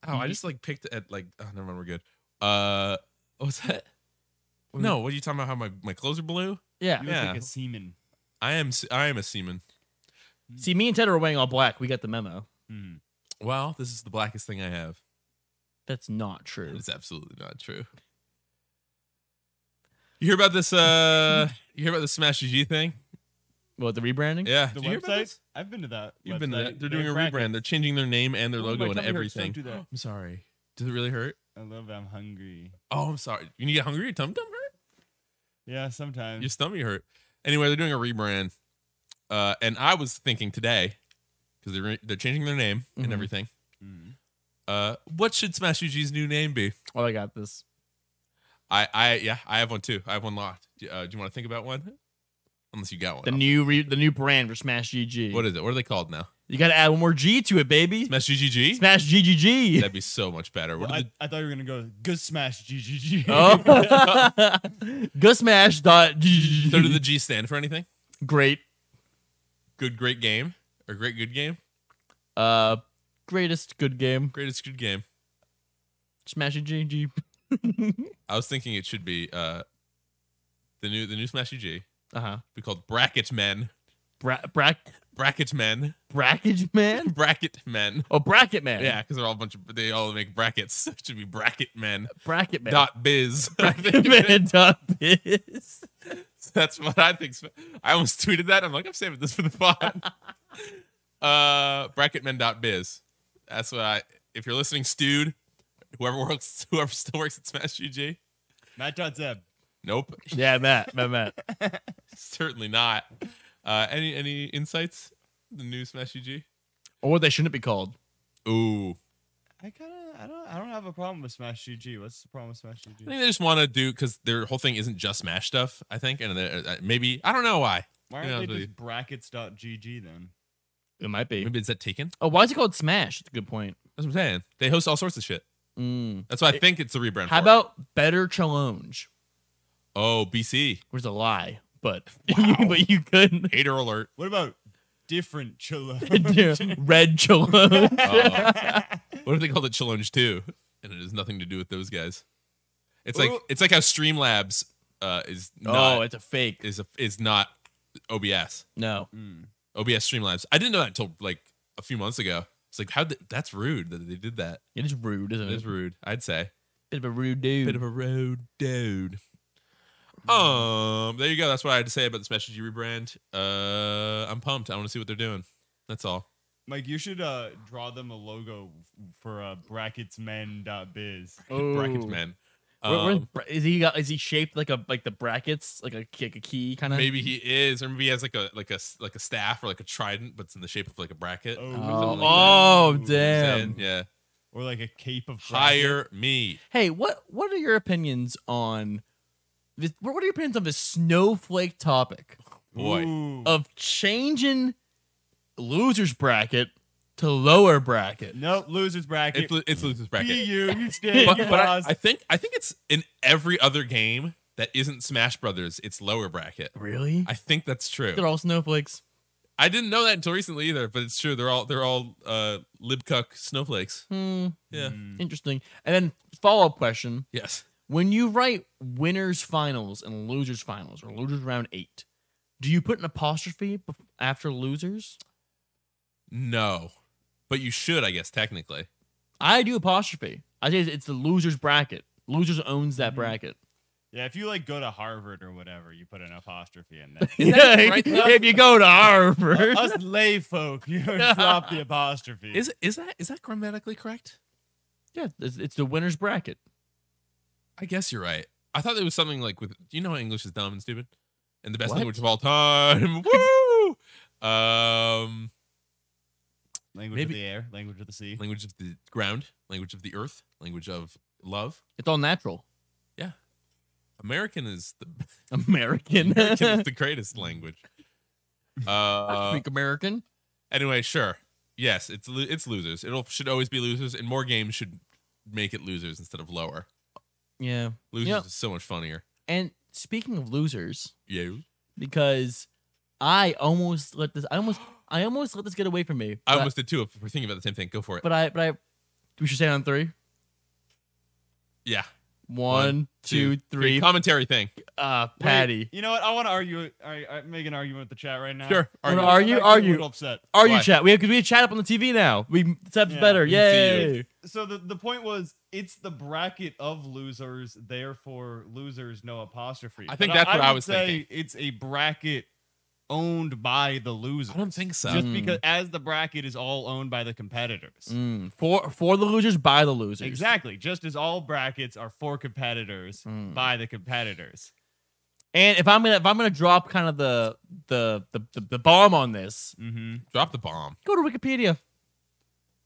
I just like picked at like. Oh, never mind. We're good. What's that? No, what are you talking about? How my clothes are blue? Yeah. You look like a seaman. I am a seaman. See, me and Ted are wearing all black. We got the memo. Mm. Well, this is the blackest thing I have. That's not true. It's absolutely not true. You hear about this? You hear about the Smash GG thing? What, the rebranding? Yeah. The Did you hear about website? this? I've been to that. You've been to website. that. They're doing a brackets. rebrand. They're changing their name and their Oh, logo my and tummy hurts. everything. Don't do that. I'm sorry. Does it really hurt? I love that I'm hungry. Oh, I'm sorry. You need to get hungry? Your tum-tum hurt? Yeah, sometimes. Your stomach hurt. Anyway, they're doing a rebrand. And I was thinking today, because they're changing their name and everything. Mm. What should Smash UG's new name be? Oh, I got this. I have one too. I have one locked. Do you want to think about one? Unless you got one. The new brand for Smash GG. What is it? What are they called now? You got to add one more G to it, baby. Smash GGG? Smash GGG. That'd be so much better. What I thought you were going to go good smash GGG. Oh. GoSmash.GGG. So did the G stand for anything? Great. Good, great game? Or great, good game? Greatest good game. Greatest good game. Smash GG. I was thinking it should be the new Smash GG. Be called Bracket Men. Bracket Men. Bracket Man? Bracket Men. Oh, Bracket Man. Yeah, because they're all they all make brackets. It should be Bracket Men. Bracket Man. .biz. Bracketman.biz. That's what I think. I almost tweeted that. I'm like, I'm saving this for the pod. Bracketmen.biz. That's what if you're listening, Stewed, whoever still works at Smash GG. Matt.zeb. Nope. Yeah, Matt. Certainly not. Any insights? The new Smash GG? Or what they shouldn't be called. Ooh. I don't have a problem with Smash GG. What's the problem with Smash GG? I think they just want to do because their whole thing isn't just Smash stuff. I think, and maybe I don't know why. Why aren't they just brackets.gg then? It might be. Maybe is that taken? Oh, why is it called Smash? That's a good point. That's what I'm saying. They host all sorts of shit. That's why I think it's a rebrand. How about Better Challenge? Oh, BC. Which is a lie, but Wow. but you could. Hater alert. What about different challenge? Red Challenge. What if they called it Challenge 2? And it has nothing to do with those guys. It's like how Streamlabs is not. It's a fake. Is not OBS. No. OBS Streamlabs. I didn't know that until like a few months ago. It's like that's rude that they did that. It is rude, isn't it? It is rude, I'd say. Bit of a rude dude. Bit of a rude dude. There you go. That's what I had to say about the Smash GG rebrand. I'm pumped. I want to see what they're doing. That's all. Mike, you should draw them a logo for bracketsmen.biz. Oh. Brackets man. Is he shaped like the brackets, like a key kind of? Maybe he is, or maybe he has like a staff or like a trident, but it's in the shape of like a bracket. Damn. Yeah. Or like a cape of bracket. Hire me. Hey, what are your opinions on this? What are your opinions on this snowflake topic? Boy. Ooh. Of changing losers bracket to lower bracket? Nope, losers bracket. It's losers bracket. Be you stay. But I think it's in every other game that isn't Smash Brothers. It's lower bracket. Really? I think that's true. They're all snowflakes. I didn't know that until recently either, but it's true. They're all libcuck snowflakes. Yeah. Interesting. And then follow-up question. Yes. When you write winners finals and losers finals or losers round 8, do you put an apostrophe after losers? No. But you should, I guess, technically. I do apostrophe. I say it's the losers bracket. Losers owns that bracket. Yeah, if you like go to Harvard or whatever, you put an apostrophe in there. If you go to Harvard, Us lay folk, you drop the apostrophe. Is that grammatically correct? yeah, it's the winners bracket. I guess you're right. I thought it was something like with you know how English is dumb and stupid? And the best What? language of all time. Woo! Language Maybe- of the air, language of the sea. Language of the ground, language of the earth, language of love. It's all natural. Yeah. American is the American. American is the greatest language. I speak American. Anyway, sure. Yes, it's losers. Should always be losers, and more games should make it losers instead of lower. Yeah. Losers is so much funnier. And speaking of losers, Yeah. because I almost let this get away from me. I almost did too. If we're thinking about the same thing, go for it. But I we should say it on 3. Yeah. 1, 2, 3. Commentary thing. Patty. Wait, you know what? I want to argue. Make an argument with the chat right now. Sure. Argue. I'm actually a Argue. little upset. Argue Why? chat. We have chat up on the TV now. This app's better. we can see Yay. So the point was, it's the bracket of losers, therefore losers no apostrophe. I think But that's what I would was say thinking. It's a bracket owned by the losers. I don't think so. Just because as the bracket is all owned by the competitors. For the losers, by the losers. Exactly. Just as all brackets are for competitors by the competitors. And if I'm gonna drop kind of the bomb on this, Drop the bomb. go to Wikipedia.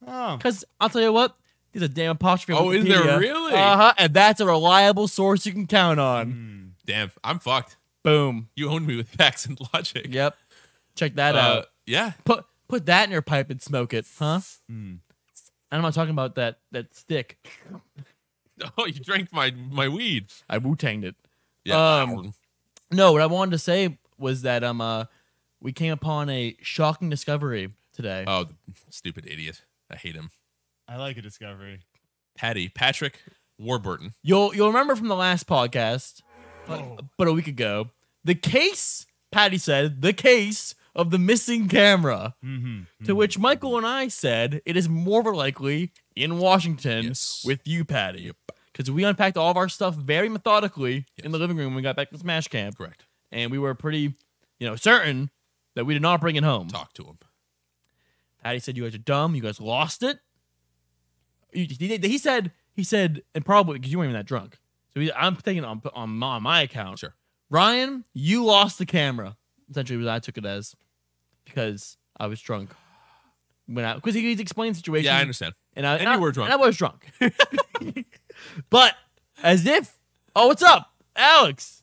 Oh. Because I'll tell you what, there's a damn apostrophe on Oh, is there Wikipedia. really? And that's a reliable source you can count on. Damn, I'm fucked. Boom. You owned me with facts and logic. Yep. Check that out. Yeah. Put that in your pipe and smoke it, huh? And I'm not talking about that stick. Oh, you drank my weed. I Wu-Tanged it. Yeah. No, what I wanted to say was that we came upon a shocking discovery today. Oh, the stupid idiot. I hate him. I like a discovery. Patrick Warburton. You'll remember from the last podcast, but a week ago, the case, Patty said, the case of the missing camera. To which Michael and I said it is more likely in Washington Yes. with you, Patty. Because we unpacked all of our stuff very methodically in the living room when we got back from Smash Camp. Correct. And we were pretty, certain that we did not bring it home. Talk to him. Patty said you guys are dumb. You guys lost it. He said, and probably because you weren't even that drunk. So I'm taking it on my account. Sure. Ryan, you lost the camera. Essentially, what I took it as, because I was drunk. Because he explained the situation. Yeah, I understand. And you were drunk. And I was drunk. But as if, what's up, Alex?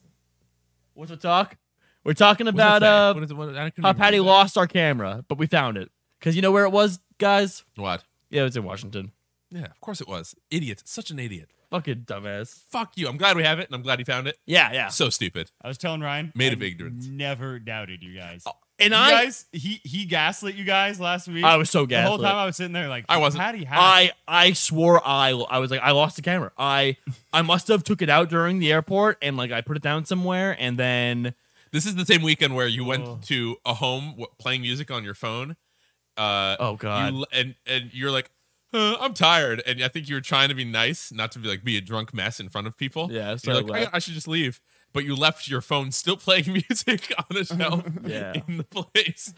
What's the talk? We're talking about how Patti that. lost our camera, but we found it. Because you know where it was, guys? What? Yeah, it was in Washington. Yeah, of course it was. Idiot. Such an idiot. Fucking dumbass. Fuck you. I'm glad we have it, and I'm glad he found it. Yeah. So stupid. I was telling Ryan. Made of ignorance. Never doubted you guys. And you guys, he gaslit you guys last week. I was so gaslit. The whole time I was sitting there like, I wasn't. I swore I was like, I lost the camera. I must have took it out during the airport and like I put it down somewhere and then. This is the same weekend where you went to a home playing music on your phone. Oh God. And you're like, I'm tired, and I think you were trying to be nice, not to be a drunk mess in front of people. Yeah, so you're like, I should just leave. But you left your phone still playing music on a shelf in the place.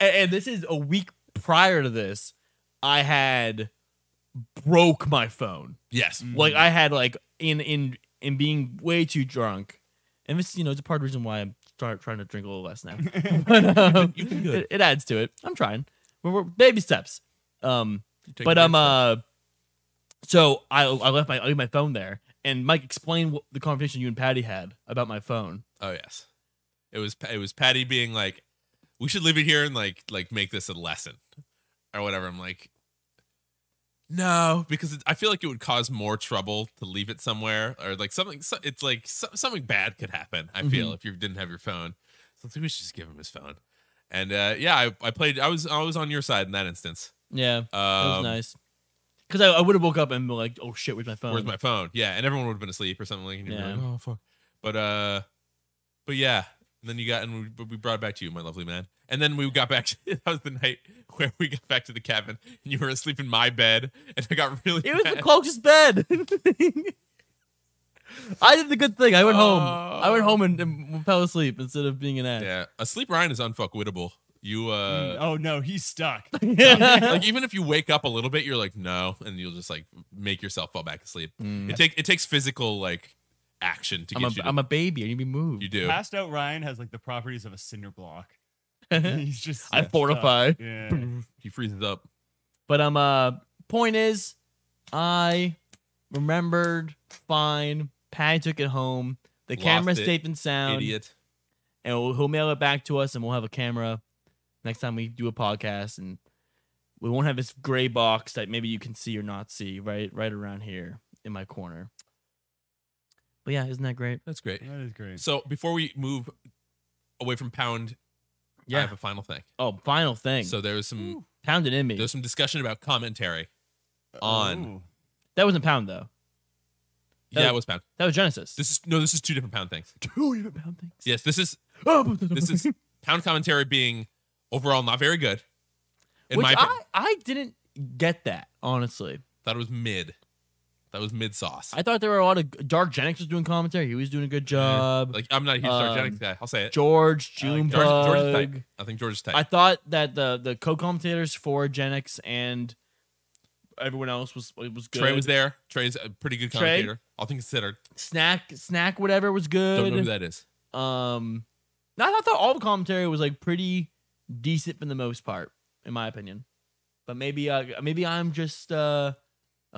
And this is a week prior to this. I had broke my phone. Yes. Like I had like in being way too drunk. And it's it's a part of the reason why I'm trying to drink a little less now. But You've been good. It adds to it. I'm trying. We're baby steps. But so I left my phone there, and Mike, explain what the conversation you and Patti had about my phone. Oh yes, it was Patti being like, we should leave it here and like make this a lesson or whatever. I'm like, no, because I feel like it would cause more trouble to leave it somewhere or like something. It's like something bad could happen. I feel if you didn't have your phone, so I think we should just give him his phone. And I played. I was on your side in that instance. Yeah, that was nice. Because I would have woke up and been like, "Oh shit, where's my phone? Where's my phone?" Yeah, and everyone would have been asleep or something like. And you'd be like, oh fuck. But yeah. And then we brought it back to you, my lovely man. And then we got back. That was the night where we got back to the cabin, and you were asleep in my bed, and I got really. It was the closest bed. I did the good thing. I went home and fell asleep instead of being an ass. Yeah, asleep Ryan is unfuckwittable. You oh no, he's stuck. Like even if you wake up a little bit, you're like no, and you'll just like make yourself fall back asleep. It takes physical like action to get you. I'm a baby. I need to be moved. You do. Passed out Ryan has like the properties of a cinder block. He's just. I fortify. Yeah. He freezes up. But point is, I remembered fine. Patti took it home. The camera's safe and sound. Idiot. And he'll mail it back to us, and we'll have a camera next time we do a podcast, and we won't have this gray box that maybe you can see or not see right around here in my corner. But yeah, isn't that great? That's great. That is great. So before we move away from Pound, I have a final thing. Oh, final thing. So there was some Pound it in me. There was some discussion about commentary on. That wasn't Pound though. Yeah, it was Pound. That was Genesis. This is two different Pound things. Two different Pound things. Yes, this is Pound commentary being overall not very good. I didn't get that, honestly. Thought it was mid. That was mid sauce. I thought there were a lot of Dark Jennings was doing commentary. He was doing a good job. Like I'm not a huge Dark Jennings guy. I'll say it. George, Junebug. George is tight. I think George is tight. I thought that the co-commentators for Jennings and everyone else was good. Trey was there. Trey's a pretty good commentator. All things considered. Snack, whatever was good. Don't know who that is. I thought all the commentary was like pretty decent for the most part, in my opinion. But maybe I'm just a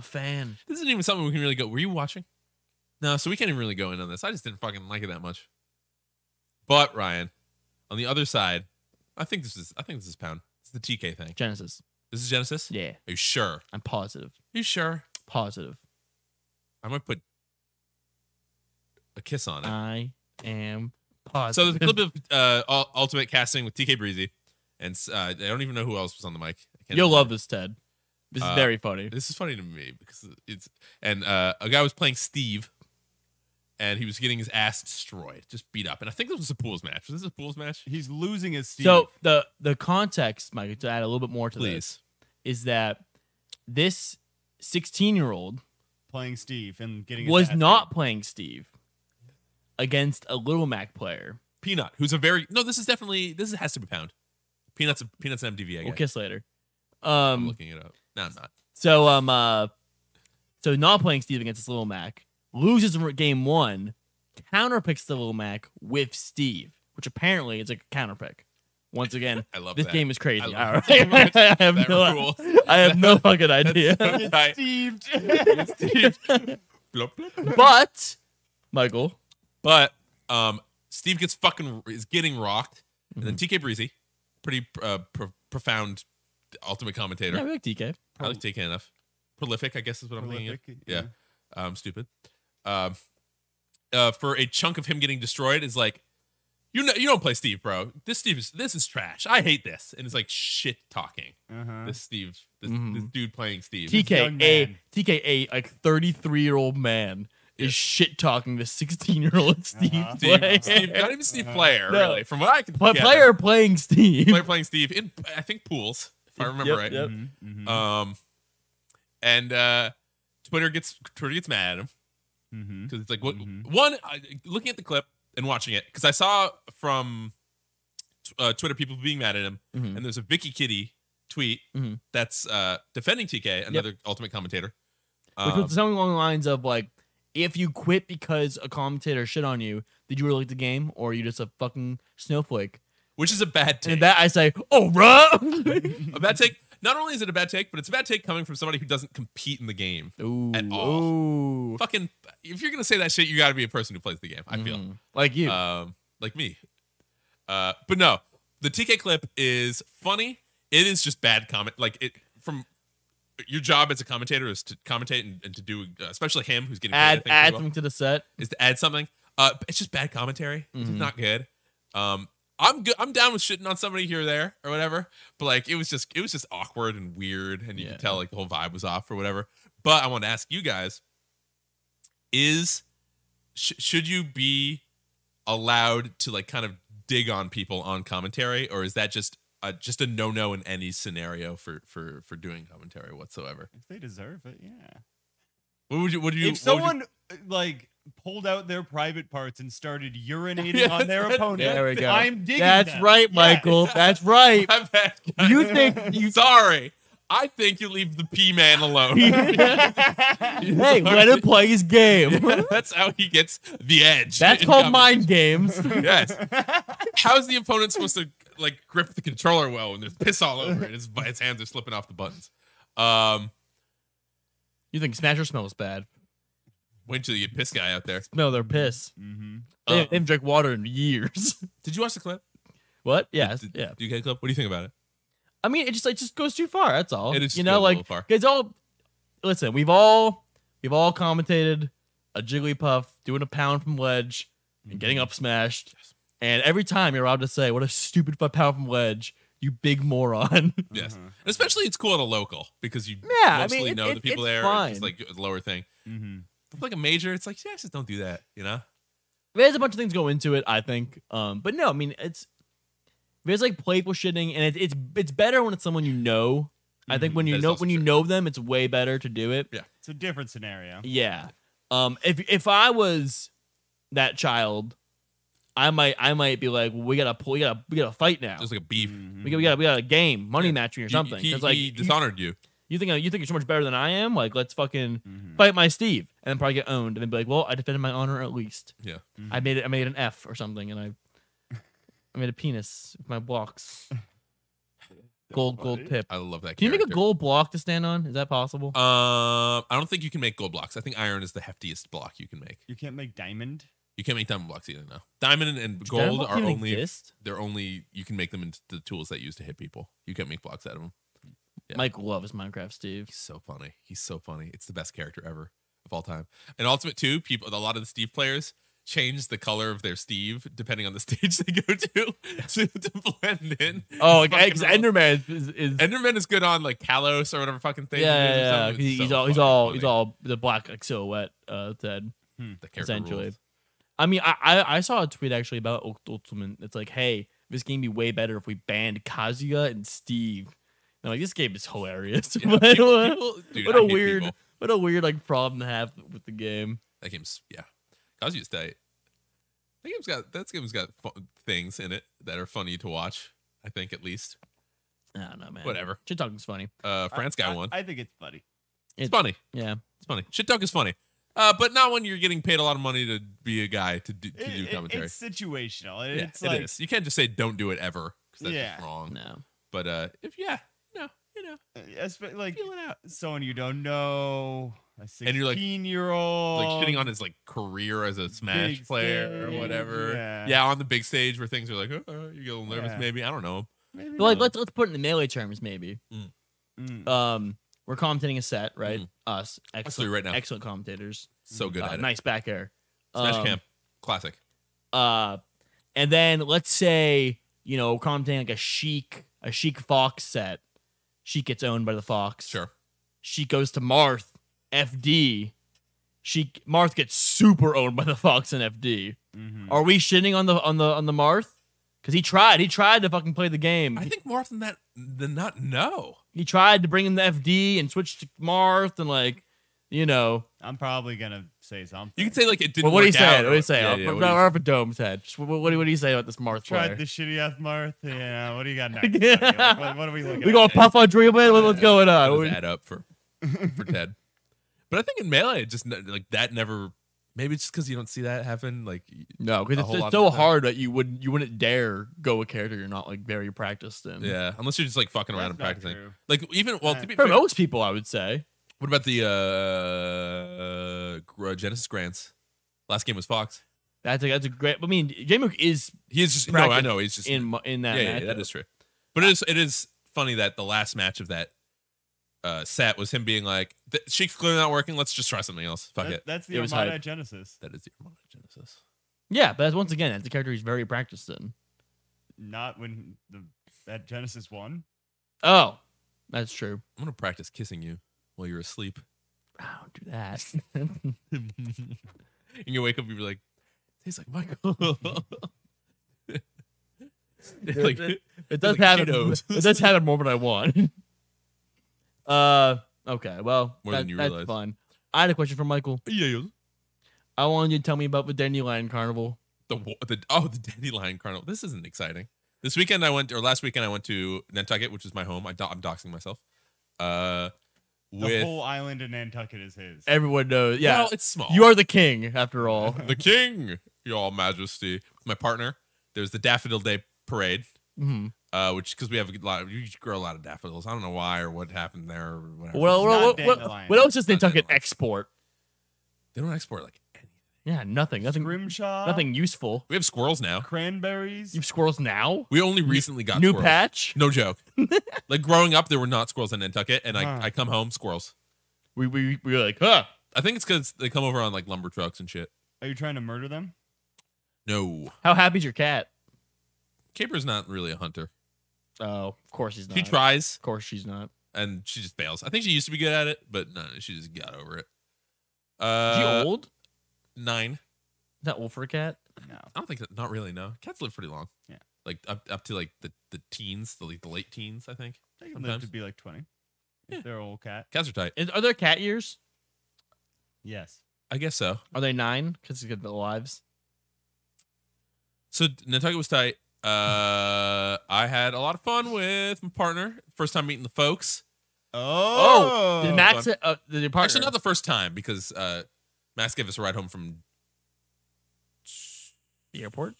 fan. This isn't even something we can really go. Were you watching? No, so we can't even really go in on this. I just didn't fucking like it that much. But Ryan, on the other side, I think this is Pound. It's the TK thing. Genesis. This is Genesis? Yeah. Are you sure? I'm positive. Are you sure? Positive. I might put a kiss on it. I am positive. So there's a clip of Ultimate Casting with TK Breezy, and I don't even know who else was on the mic. You'll love this, Ted. This is very funny. This is funny to me because a guy was playing Steve, and he was getting his ass destroyed, just beat up. And I think this was a pools match. Was this a pools match? He's losing his Steve. So the context, Mike, to add a little bit more to this, is that this 16-year-old playing Steve and getting his was ass not playing Steve against a Little Mac player. Peanut, who's a very this has to be Pound. Peanut's an MTV. We'll kiss later. I'm looking it up. No, I'm not. So not playing Steve against this Little Mac, loses game 1, counterpicks the Little Mac with Steve, which apparently is a counterpick. Once again, I love this that. game is crazy. I have no fucking idea. Steve. Steve. But Michael. But Steve is getting rocked, and then TK Breezy, pretty profound ultimate commentator. Yeah, we like TK. I like TK enough. Prolific, I guess is what I'm thinking. Yeah. Stupid. For a chunk of him getting destroyed is like, you don't play Steve, bro. This is trash. I hate this. And it's like shit talking. This dude playing Steve. TK, like 33-year-old man is shit talking the 16-year-old Steve. Not even Steve player, really. From what I can player playing Steve. Player playing Steve in, I think, pools, if I remember right. Yep. And Twitter gets mad at him because it's like looking at the clip and watching it, because I saw from Twitter people being mad at him, and there's a Vicky Kitty tweet that's defending TK, another ultimate commentator, which was something along the lines of like, if you quit because a commentator shit on you, did you really like the game, or are you just a fucking snowflake? Which is a bad take. And that I say, oh, bruh. A bad take. Not only is it a bad take, but it's a bad take coming from somebody who doesn't compete in the game at all. Ooh. Fucking, if you're gonna say that shit, you got to be a person who plays the game. I feel like you, like me. But no, the TK clip is funny. It is just bad comment. Like it from. Your job as a commentator is to commentate and to do, especially him who's getting add something to the set, is to add something. It's just bad commentary. It's not good. I'm good. I'm down with shitting on somebody here or there or whatever. But like it was just awkward and weird, and you could tell like the whole vibe was off or whatever. But I want to ask you guys: should you be allowed to like kind of dig on people on commentary, or is that just a no in any scenario for doing commentary whatsoever? If they deserve it, yeah. What would you? If someone like pulled out their private parts and started urinating on their opponent, there we go. I'm digging. That's that. right, Michael. That's right. You think you? Sorry, I think you leave the P man alone. Hey, let him play his game. That's how he gets the edge. That's called mind games. Yes. How's the opponent supposed to like grip the controller well when there's piss all over it? His hands are slipping off the buttons. You think Smasher smells bad? Wait till you get piss guy out there. Smell their piss. They haven't drank water in years. Did you watch the clip? What? Yeah. Did you get the clip? What do you think about it? I mean, it just goes too far. That's all. It is, you know, like it's all. Listen, we've all commentated a Jigglypuff doing a pound from ledge and getting up smashed, and every time you're allowed to say, "What a stupid pound from ledge, you big moron." Yes, and especially it's cool at a local because you mostly know the people there. Fine. It's like a lower thing. Like a major, it's like, yeah, just don't do that. You know, there's a bunch of things go into it. I think, but no, I mean there's like playful shitting, and it's better when it's someone you know. I think when you know them, it's way better to do it. Yeah, it's a different scenario. Yeah. If I was that child, I might be like, well, we gotta fight now. Just like a beef. We got a game, money matching or something. He like dishonored you. You think you're so much better than I am? Like, let's fucking fight my Steve, and then probably get owned, and then be like, well, I defended my honor at least. Yeah. I made an F or something, and I made a penis with my blocks. Gold tip. I love that. Can you make a gold block to stand on? Is that possible? I don't think you can make gold blocks. I think iron is the heftiest block you can make. You can't make diamond. You can't make diamond blocks either. No, diamond and gold are only. Exist? They're only you can make them into the tools that you use to hit people. You can't make blocks out of them. Yeah. Mike loves Minecraft Steve. He's so funny. He's so funny. It's the best character ever of all time. And Ultimate 2, a lot of the Steve players change the color of their Steve depending on the stage they go to blend in. Oh, because Enderman is Enderman is good on like Kalos or whatever fucking thing. Yeah. He's all the black like silhouette Ted. Essentially. Rules. I mean, I saw a tweet actually about Ultimate. It's like, hey, this game would be way better if we banned Kazuya and Steve. And like, this game is hilarious. Yeah, what a weird like problem to have with the game. That game's Kazuya's tight. That game's got things in it that are funny to watch. I think at least. I don't know, man. Whatever. Shit talking's funny. France guy won. I think it's funny. It's funny. Yeah, it's funny. Shit talk is funny. But not when you're getting paid a lot of money to be a guy to do commentary. It's situational. It's like, it is. You can't just say don't do it ever because that's just wrong. No. But like feeling out someone you don't know. a and you're like 16-year-old, like shitting on his like career as a Smash player or whatever. Yeah. On the big stage where things are like, you get a little nervous, maybe. I don't know. Maybe but like, let's put it in the Melee terms, maybe. We're commentating a set, right? Us, excellent, right now. Excellent commentators. So good at it. Nice back air. Smash Camp, classic. And then let's say commentating like a Sheik Fox set. Sheik gets owned by the Fox. Sure. Sheik goes to Marth, FD. Marth gets super owned by the Fox and FD. Are we shitting on the Marth? Because he tried to fucking play the game. I think Marth and that did not know. He tried to bring him the FD and switch to Marth and like, I'm probably gonna say something. You can say like it didn't. Well, what do you say? What do you say? We're up a Dome's head. What do you say about this Marth player? Tried the shitty ass Marth. Yeah. What do you got next? What are we looking? We going puff on Dreamland? What's going on? Add up for Ted. But I think in Melee, it just like that never. Maybe it's just because you don't see that happen. Like no, because it's so hard that you wouldn't dare go a character you're not like very practiced in. Yeah, unless you're just like fucking around and practicing. True. Like even to be for fair, most people, I would say. What about the Genesis Grants? Last game was Fox. That's a great. I mean, J-Mook is just no, I know he's just in that. Yeah, that is true. But it is funny that the last match of that set was him being like, Sheik's clearly not working. Let's just try something else. Fuck it. That's the Armada Genesis. That is the Armada Genesis. Yeah, but once again, that's the character he's very practiced in. Not when that Genesis won. Oh, that's true. I'm gonna practice kissing you while you're asleep. Oh, don't do that. And you wake up, and you're like, tastes like Michael. It does happen. It does happen more than I want. Okay, well, more than you realize. That's fun. I had a question for Michael. Yeah. I wanted you to tell me about the Dandelion Carnival. The Dandelion Carnival. This isn't exciting. Last weekend I went to Nantucket, which is my home. I'm doxing myself. The whole island of Nantucket is his. Everyone knows. Yeah, well, it's small. You are the king, after all. The king, your majesty. With my partner, there's the Daffodil Day Parade. Which because we have you grow a lot of daffodils. I don't know why or what happened there or whatever. What else does Nantucket export? They don't export like anything. Yeah, nothing. Scrimshaw. Nothing useful. We have squirrels now. Cranberries. You have squirrels now? We only recently got new squirrels. Patch. No joke. Like growing up, there were not squirrels in Nantucket, and I come home squirrels. We were like, huh? I think it's because they come over on like lumber trucks and shit. Are you trying to murder them? No. How happy's your cat? Caper's not really a hunter. Oh, of course he's not. She tries. Of course she's not. And she just fails. I think she used to be good at it, but no, she just got over it. Is she old? 9. Is that old for a cat? No. I don't think that. Not really, no. Cats live pretty long. Yeah. Like up to like the teens, the late teens, I think. They can live to be like 20. Yeah. If they're an old cat. Cats are tight. Are there cat years? Yes. I guess so. Are they 9? Because it's good for the lives. So Nantucket was tight. I had a lot of fun with my partner. First time meeting the folks. Oh, did Max? Did your partner? Actually, not the first time because Max gave us a ride home from the airport.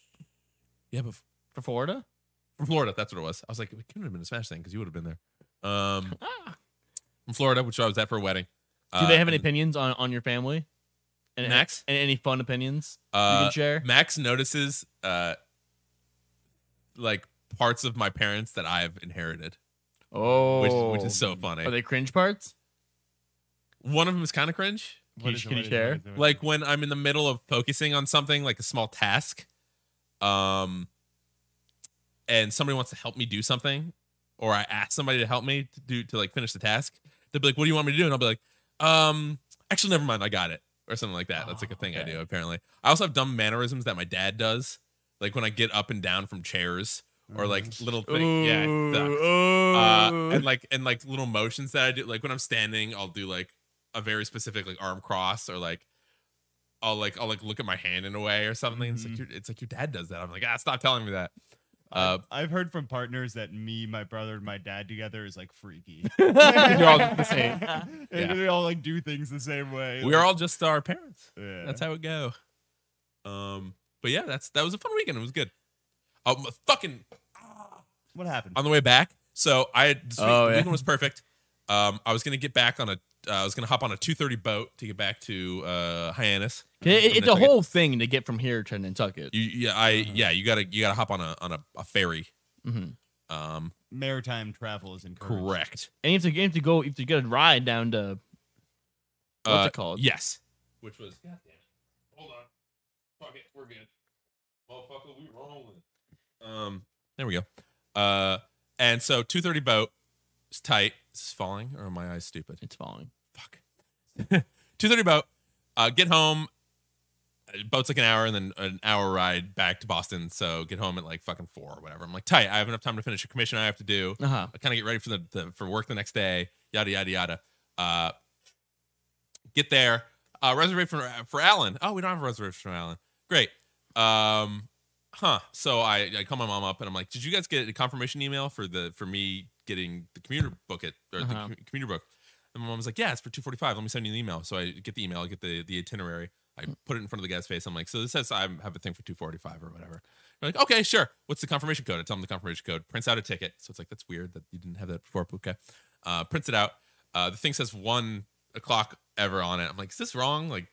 Yeah, but for Florida. From Florida, that's what it was. I was like, it couldn't have been a Smash thing because you would have been there. From Florida, which I was at for a wedding. Do they have any opinions on your family? And Max? And any fun opinions you can share? Max notices like parts of my parents that I've inherited. Oh, which is so funny. Are they cringe parts? One of them is kind of cringe. Can you share? Like when I'm in the middle of focusing on something, like a small task, and somebody wants to help me do something, or I ask somebody to help me to like finish the task. They'll be like, "What do you want me to do?" And I'll be like, actually, never mind, I got it," or something like that. That's like a thing I do. Apparently, I also have dumb mannerisms that my dad does, like when I get up and down from chairs. Or like little things, and like little motions that I do. Like when I'm standing, I'll do like a very specific like arm cross, or like I'll look at my hand in a way or something. It's like your dad does that. I'm like, stop telling me that. I've heard from partners that me, my brother, and my dad together is like freaky. You're all the same. And we all like do things the same way. We are all just our parents. Yeah. That's how it go. But yeah, that was a fun weekend. It was good. What happened on the way back? So the weekend was perfect. I was gonna get back on I was gonna hop on a 2:30 boat to get back to Hyannis. It's a whole thing to get from here to Nantucket. You gotta hop on a ferry. Mm-hmm. Maritime travel is encouraged. Correct. And you have to go. You have to get a ride down to what's it called? Yes. Which was goddamn. Hold on. Fuck it. We're good. Motherfucker, we rolling. There we go. And so 2:30 boat. It's tight. Is this falling or are my eyes stupid? It's falling. Fuck. 2:30 boat. Get home. Boat's like an hour and then an hour ride back to Boston. So get home at like fucking 4 or whatever. I'm like, tight. I have enough time to finish a commission I have to do. I kind of get ready for work the next day. Yada yada yada. Get there. Reservation for Alan. Oh, we don't have a reservation for Alan. Great. So I call my mom up and I'm like, did you guys get a confirmation email for me getting the commuter book the commuter book? And my mom was like, yeah, it's for 2:45. Let me send you an email. So I get the email, I get the itinerary. I put it in front of the guy's face. I'm like, so this says I have a thing for 2:45 or whatever. They're like, okay, sure. What's the confirmation code? I tell them the confirmation code. Prints out a ticket. So it's like, that's weird that you didn't have that before. Okay. Prints it out. The thing says 1 o'clock ever on it. I'm like, is this wrong? Like,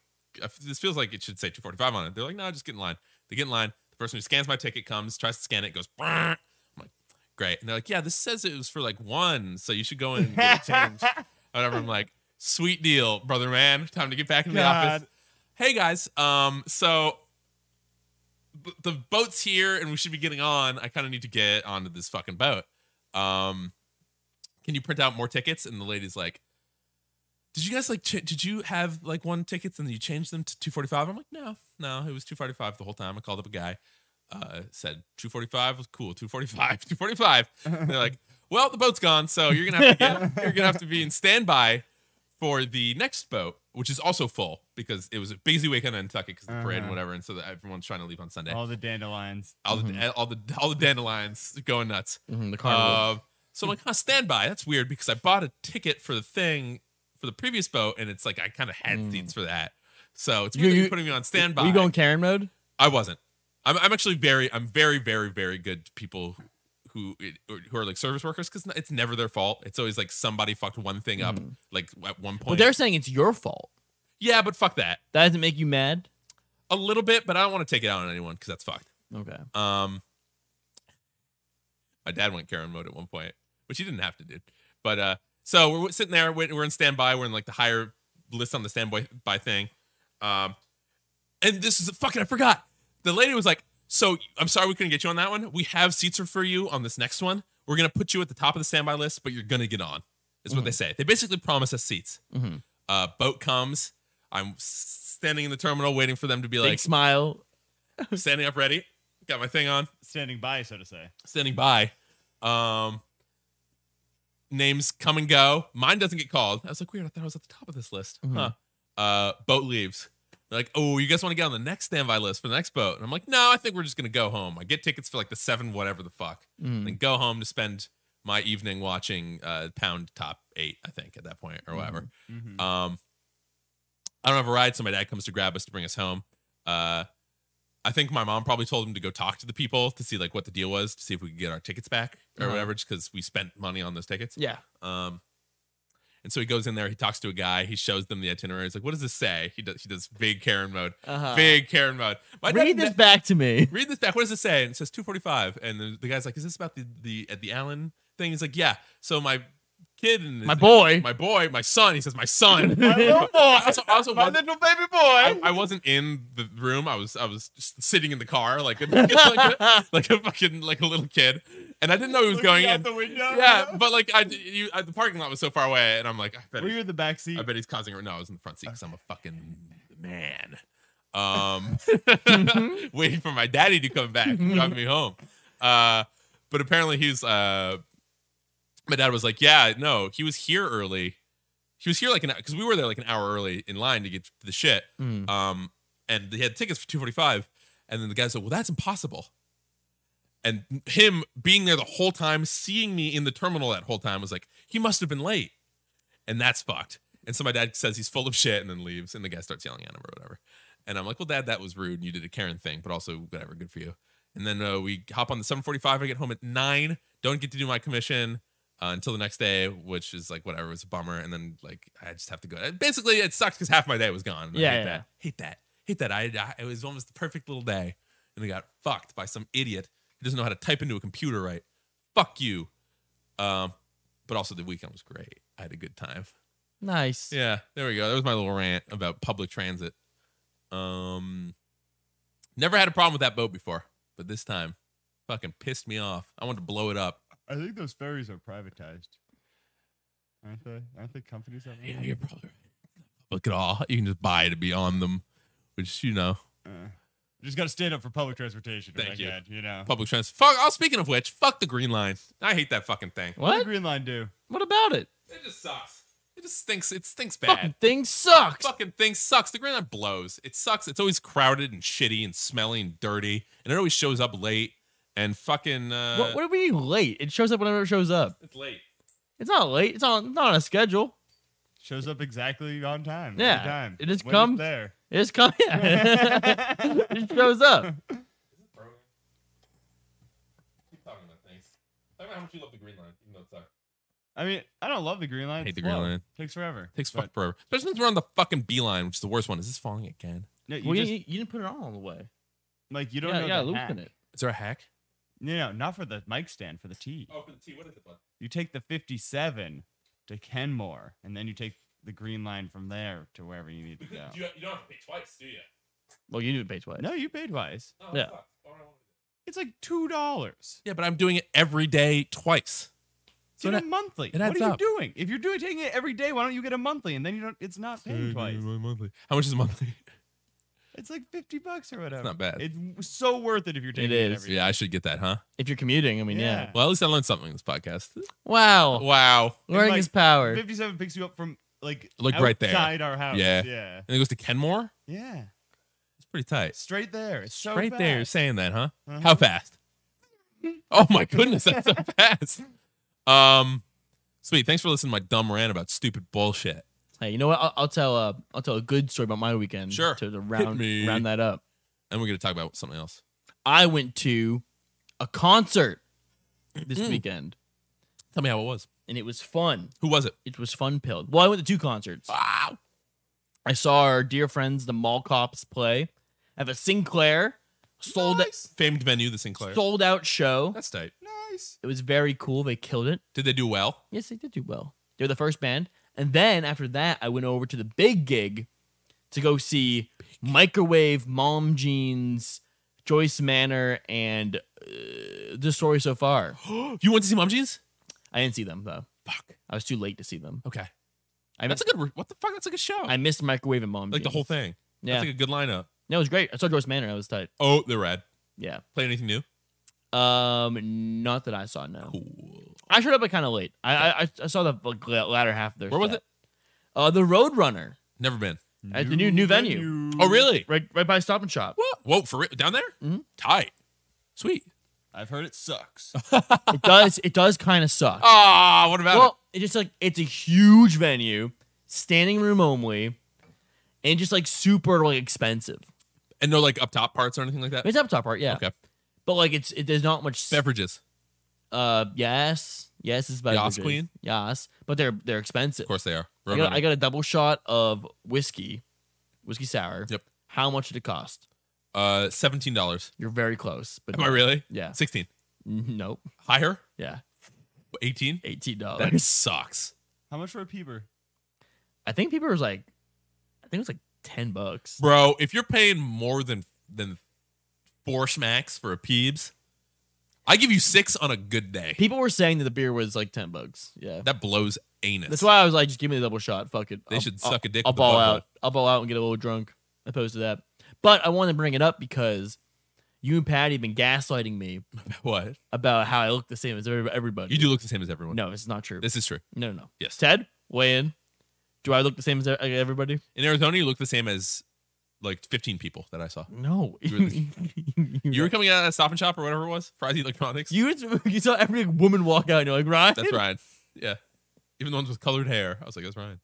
this feels like it should say 2:45 on it. They're like, no, just get in line. They get in line. The person who scans my ticket comes, tries to scan it, goes, brrr. I'm like, great. And they're like, yeah, this says it was for like 1, so you should go in and get it changed. Whatever. I'm like, sweet deal, brother man. Time to get back in the office. Hey guys, so the boat's here and we should be getting on. I kind of need to get onto this fucking boat. Can you print out more tickets? And the lady's like, did you guys like, did you have like 1 tickets and you changed them to 2:45? I'm like, no, it was 2:45 the whole time. I called up a guy, said 2:45 was cool, 2:45. They're like, well, the boat's gone, so you're gonna have to be in standby for the next boat, which is also full because it was a busy weekend in Nantucket because of the parade and whatever, and so that everyone's trying to leave on Sunday. All the dandelions, all the dandelions going nuts. The carnival. So I'm like, standby. That's weird because I bought a ticket for the thing for the previous boat, and it's like I kind of had seats for that. So it's weird putting me on standby. Were you going Karen mode? I wasn't. I'm actually very, very, very good to people who are like service workers because it's never their fault. It's always like somebody fucked one thing up like at one point. Well, they're saying it's your fault. Yeah, but fuck that. That doesn't make you mad? A little bit, but I don't want to take it out on anyone because that's fucked. Okay. My dad went Karen mode at one point, which he didn't have to do. But so we're sitting there, we're in standby, we're in like the higher list on the standby thing. And this is I forgot. The lady was like, so I'm sorry we couldn't get you on that one. We have seats for you on this next one. We're going to put you at the top of the standby list, but you're going to get on, is what they say. They basically promise us seats. Boat comes. I'm standing in the terminal waiting for them to be Big smile. Standing up ready. Got my thing on. standing by, so to say. Standing by. Names come and go. Mine doesn't get called. I was like, weird. I thought I was at the top of this list. Boat leaves. They're like, oh, you guys want to get on the next standby list for the next boat? And I'm like, no, I think we're just going to go home. I get tickets for like the 7 whatever the fuck. And then go home to spend my evening watching Pound Top 8, I think, at that point, or whatever. I don't have a ride, so my dad comes to grab us to bring us home. I think my mom probably told him to go talk to the people to see like what the deal was, to see if we could get our tickets back or whatever, just because we spent money on those tickets. Yeah. And so he goes in there, he talks to a guy, he shows them the itinerary. He's like, what does this say? He does big Karen mode. Big Karen mode. Read this back to me. Read this back. What does it say? And it says 2:45. And the guy's like, is this about the Allen thing? He's like, yeah. So my kid and my son. He says, my son. My little boy. My little baby boy. I wasn't in the room. I was just sitting in the car like a little kid. And I didn't know he was going in. The window, yeah, but like the parking lot was so far away, and I'm like, were you in the back seat? I bet he's causing. No, I was in the front seat because I'm a fucking man. Waiting for my daddy to come back, drive me home. But apparently my dad was like, yeah, no, he was here early. He was here like because we were there like an hour early in line to get to the shit. And they had tickets for 2:45, and then the guy said, well, that's impossible. And him being there the whole time, seeing me in the terminal that whole time, was like, he must have been late. And that's fucked. And so my dad says he's full of shit and then leaves. And the guy starts yelling at him or whatever. And I'm like, well, Dad, that was rude. And you did a Karen thing, but also whatever, good for you. And then we hop on the 7:45. I get home at 9. Don't get to do my commission. until the next day, which is like whatever. It was a bummer, and then like I just have to go. Basically, it sucked because half my day was gone. Yeah, Hate that. It was almost the perfect little day, and we got fucked by some idiot who doesn't know how to type into a computer right. Fuck you. But also the weekend was great. I had a good time. Nice. Yeah, there we go. That was my little rant about public transit. Never had a problem with that boat before, but this time, fucking pissed me off. I wanted to blow it up. I think those ferries are privatized. Aren't they? Aren't they companies that? Yeah, you're probably right. Look at all. You can just buy to be on them, which you know. You just got to stand up for public transportation. Thank you. You know. Public transit. Fuck. Oh, speaking of which, fuck the Green Line. I hate that fucking thing. What does the Green Line do? What about it? It just sucks. It just stinks. It stinks bad. Fucking thing sucks. Fucking thing sucks. The Green Line blows. It sucks. It's always crowded and shitty and smelly and dirty, and it always shows up late. And fucking. What do we mean late? It shows up whenever it shows up. It's late. It's not late. It's not on a schedule. Shows up exactly on time. Yeah. Every time. It just When comes it's there. It just comes. Yeah. It just shows up. Is it broken? Keep talking about things. Talk about how much you love the Green Line, even though it sucks. I mean, I don't love the Green Line. Hate It's the Green slow. Line. Takes forever. Takes fucking forever. Especially since we're on the fucking B line, which is the worst one. Is this falling again? No, Well, you didn't put it on all the way. like you don't know the hack. loosen it. Is there a hack? No, not for the mic stand, for the T. Oh, for the T. What is it, bud? You take the 57 to Kenmore, and then you take the Green Line from there to wherever you need to go. You don't have to pay twice, do you? Well, you didn't pay twice. No, you paid twice. Oh, Yeah. It's like $2. Yeah, but I'm doing it every day twice. So get a monthly. it What adds are you up. doing? If you're taking it every day, why don't you get a monthly? And then you don't. It's not paying twice. Monthly. How much is a monthly? It's like $50 or whatever. It's not bad. It's so worth it if you're taking it is. every Yeah, I should get that, huh? If you're commuting, I mean, yeah. Yeah. Well, at least I learned something in this podcast. Wow. Wow. Learning like, is power. 57 picks you up from like right there. outside our house. Yeah. Yeah. And it goes to Kenmore? Yeah. It's pretty tight. Straight there. It's so Right fast. there, you're saying that, huh? Uh-huh. How fast? Oh my goodness, that's so fast. Sweet. Thanks for listening to my dumb rant about stupid bullshit. Hey, you know what? I'll tell a good story about my weekend. Sure. To Hit round me. that up. And we're gonna talk about something else. I went to a concert this weekend, Tell me how it was. and it was fun. Who was it? It was fun pilled. Well, I went to 2 concerts. Wow. I saw our dear friends, the Mall Cops, play at a Sinclair Famed venue, the Sinclair. sold out show. That's tight. Nice. It was very cool. They killed it. Did they do well? Yes, they did do well. They were the first band. And then after that, I went over to the big gig to go see Microwave, Mom Jeans, Joyce Manor, and The Story So Far. You went to see Mom Jeans? I didn't see them, though. Fuck. I was too late to see them. Okay. I That's a good. What the fuck? That's like a show. I missed Microwave and Mom like Jeans. the whole thing. Yeah. That's like a good lineup. No, it was great. I saw Joyce Manor. I was tight. Oh, they're rad. Yeah. Play anything new? Not that I saw, no. Cool. I showed up like kind of late. I saw the like, latter half of their Where was set. The Roadrunner Never been. at the new venue. Oh, really? Right by Stop and Shop. What? Whoa, for real? Down there? Mhm. Tight. Sweet. I've heard it sucks. It does kind of suck. Ah, what about Well, it's just like it's a huge venue, standing room only, and just like super like expensive. it? And no like up top parts or anything like that? It's up top part, yeah. Okay. But like there's not much. Beverages. Yes, it's beverages. Queen? Yes, but they're expensive. Of course they are. I got a double shot of whiskey sour. Yep. How much did it cost? $17. You're very close. But Am I really? Yeah. 16. Nope. Higher? Yeah. 18? $18. That sucks. How much for a peeper? I think people was like, it was like $10. Bro, if you're paying more than 4 schmacks for a Peebs, I give you 6 on a good day. People were saying that the beer was like $10. Yeah. That blows anus. That's why I was like, just give me the double shot. Fuck it. They should suck a dick I'll with the ball bubble. out. I'll ball out and get a little drunk opposed to that. But I want to bring it up because you and Patti have been gaslighting me What? about how I look the same as everybody. You do look the same as everyone. No, it's not true. This is true. No. Yes. Ted, weigh in. Do I look the same as everybody? In Arizona, you look the same as like 15 people that I saw. No. You were coming out of that Stop and Shop or whatever it was, Fry's Electronics. You saw every woman walk out and you're like, Ryan? That's Ryan. Yeah. Even the ones with colored hair. I was like, that's Ryan.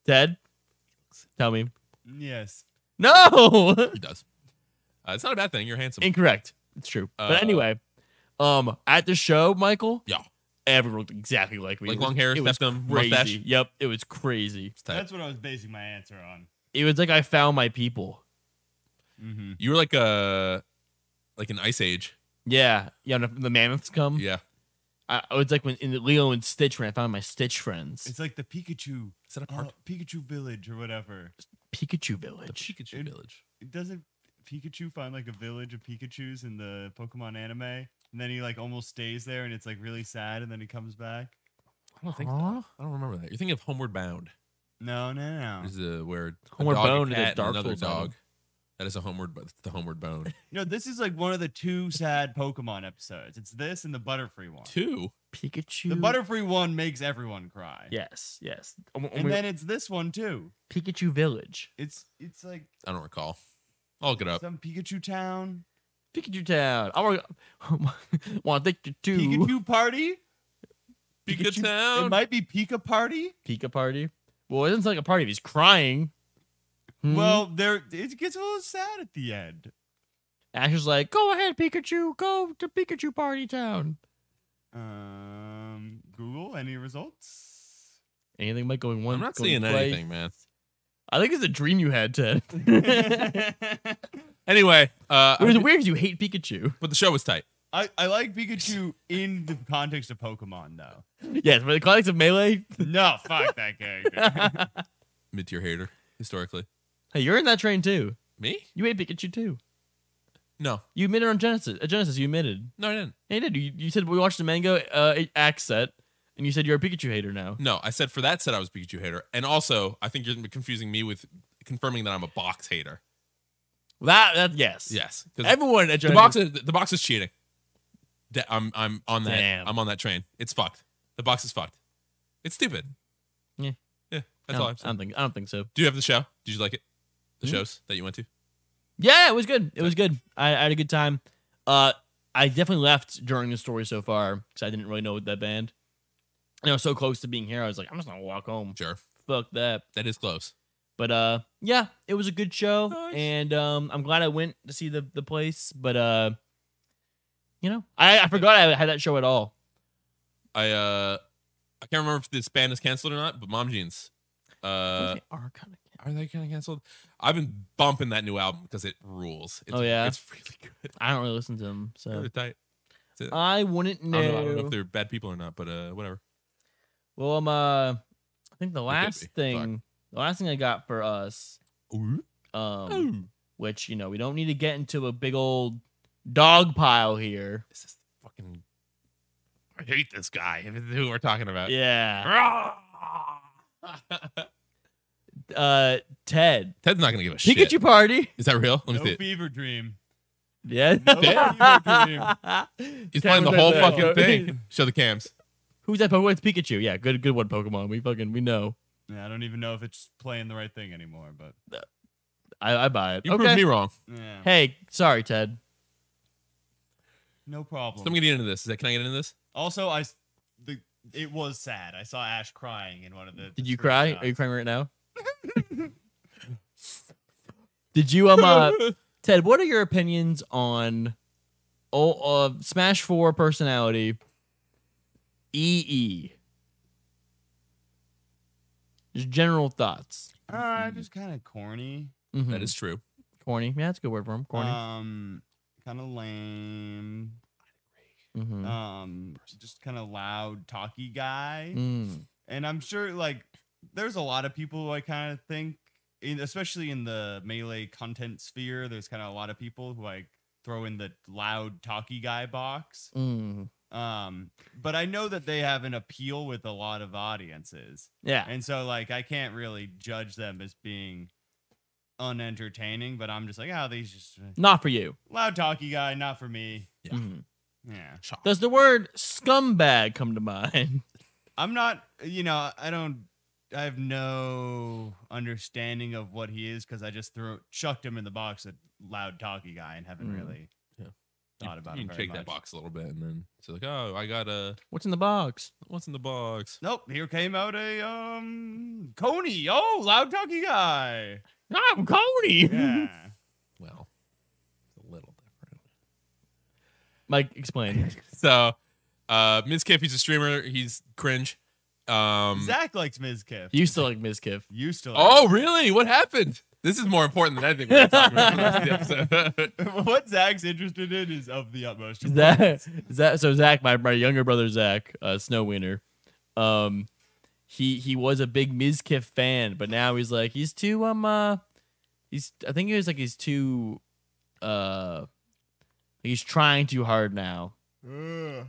Ted, tell me. Yes. No. He does. It's not a bad thing. You're handsome. Incorrect. It's true. But anyway, at the show, Michael, Yeah. everyone looked exactly like me. Like long hair, it was septum, crazy. mustache. Yep, it was crazy. That's what I was basing my answer on. It was like I found my people. Mm-hmm. You were like an Ice Age. Yeah. When the mammoths come. Yeah. I was like when in Lilo and Stitch when I found my Stitch friends. It's like the Pikachu. Is that a park? Pikachu Village or whatever. Pikachu Village. The Pikachu Village. It doesn't Pikachu find like a village of Pikachus in the Pokemon anime, and then he like almost stays there, and it's like really sad, and then he comes back. I don't think. I don't remember that. You're thinking of Homeward Bound. No. Is where Homeward a dog, Bound a is cat, a Dark and another Souls dog. That is a Homeward. It's the Homeward Bound. This is like one of the 2 sad Pokemon episodes. It's this and the Butterfree one. 2. Pikachu. The Butterfree one makes everyone cry. Yes. And then it's this one too. Pikachu Village. It's like I don't recall. I'll look it up. some Pikachu town. Pikachu Town. I want to take you to Pikachu party. Pikachu Town. It might be Pika party. Pika party. Well, it doesn't sound like a party if he's crying. Well, it gets a little sad at the end. Ash is like, go ahead, Pikachu. Go to Pikachu Party Town. Google, any results? Anything might going one. I'm not going seeing twice. anything, man. I think it's a dream you had, Ted. Anyway, it was weird because you hate Pikachu. but the show was tight. I like Pikachu in the context of Pokemon, though. Yes, but the context of Melee. No, fuck that character. Mid-tier hater, historically. Hey, you're in that train too. Me? You hate Pikachu too. No. You admitted on Genesis. At Genesis, you admitted. No, I didn't. Yeah, you did. You said we watched the manga act set, and you said you're a Pikachu hater now. No, I said for that set I was a Pikachu hater. And also, I think you're confusing me with confirming that I'm a box hater. That yes. Yes. Everyone at Genesis. The box is cheating. I'm on that. Damn. I'm on that train. It's fucked. The box is fucked. It's stupid. Yeah. Yeah. That's all I'm I saying. don't think so. Do you have the show? Did you like it? The shows that you went to? Yeah, it was good. It was good. I had a good time. I definitely left during the story so far because I didn't really know that band. And I was so close to being here. I was like, I'm just gonna walk home. Sure. Fuck that. That is close. But yeah, it was a good show, Nice. and I'm glad I went to see the place. But I forgot I had that show at all. I can't remember if this band is canceled or not, but Mom Jeans. They are kind of. Are they kind of canceled? I've been bumping that new album because it rules. It's, Oh, yeah? It's really good. I don't really listen to them, so Really tight. I wouldn't know. I don't know if they're bad people or not, but whatever. Well, I think the could last be. thing I got for us, Ooh. which we don't need to get into a big old dog pile here. This is fucking. I hate this guy. Who we're talking about? Yeah. Ted. Ted's not gonna give a shit. Pikachu Party. Is that real? Let me No see it. fever dream. Yeah. No fever dream. He's playing the whole fucking thing. Show the cams. Who's that Pokemon? It's Pikachu. Yeah, good one, Pokemon. We know. Yeah, I don't even know if it's playing the right thing anymore, but I buy it. You proved me wrong. yeah. Hey, sorry, Ted. No problem. So let me get into this. Can I get into this? Also, it was sad. I saw Ash crying in one of the. Did you screenshots. cry? Are you crying right now? Did you Ted, what are your opinions on Smash 4 personality EE? Just general thoughts. Just kind of corny. Mhm. That is true. Corny. Yeah, that's a good word for him. Corny. Kind of lame. Mhm. Just kind of loud, talky guy. Mm. And I'm sure, like, there's a lot of people who I kind of think, especially in the Melee content sphere, there's kind of a lot of people who I throw in the loud, talky guy box. Mm. But I know that they have an appeal with a lot of audiences. Yeah. And so, like, I can't really judge them as being unentertaining, but I'm just like, these just Not for you. loud, talky guy, not for me. Yeah. Mhm. Yeah. Does the word scumbag come to mind? I'm not, I have no understanding of what he is because I just chucked him in the box at loud talky guy and haven't really thought about You him can very shake much. that box a little bit and then it's like, oh, I got What's in the box? what's in the box? Nope, here came out a Coney. Oh, loud talky guy. I'm Coney. Yeah. Well, it's a little different. Mike, explain. So, Mizkif, he's a streamer. He's cringe. Zach likes Mizkif. Used to like Mizkif. Used to. Oh, really? What happened? This is more important than anything we're talking about for the episode. What Zach's interested in is of the utmost importance. Zach, my younger brother Zach, Snow Wiener, he was a big Mizkif fan, but now he's like he's too I think he was like he's too he's trying too hard now.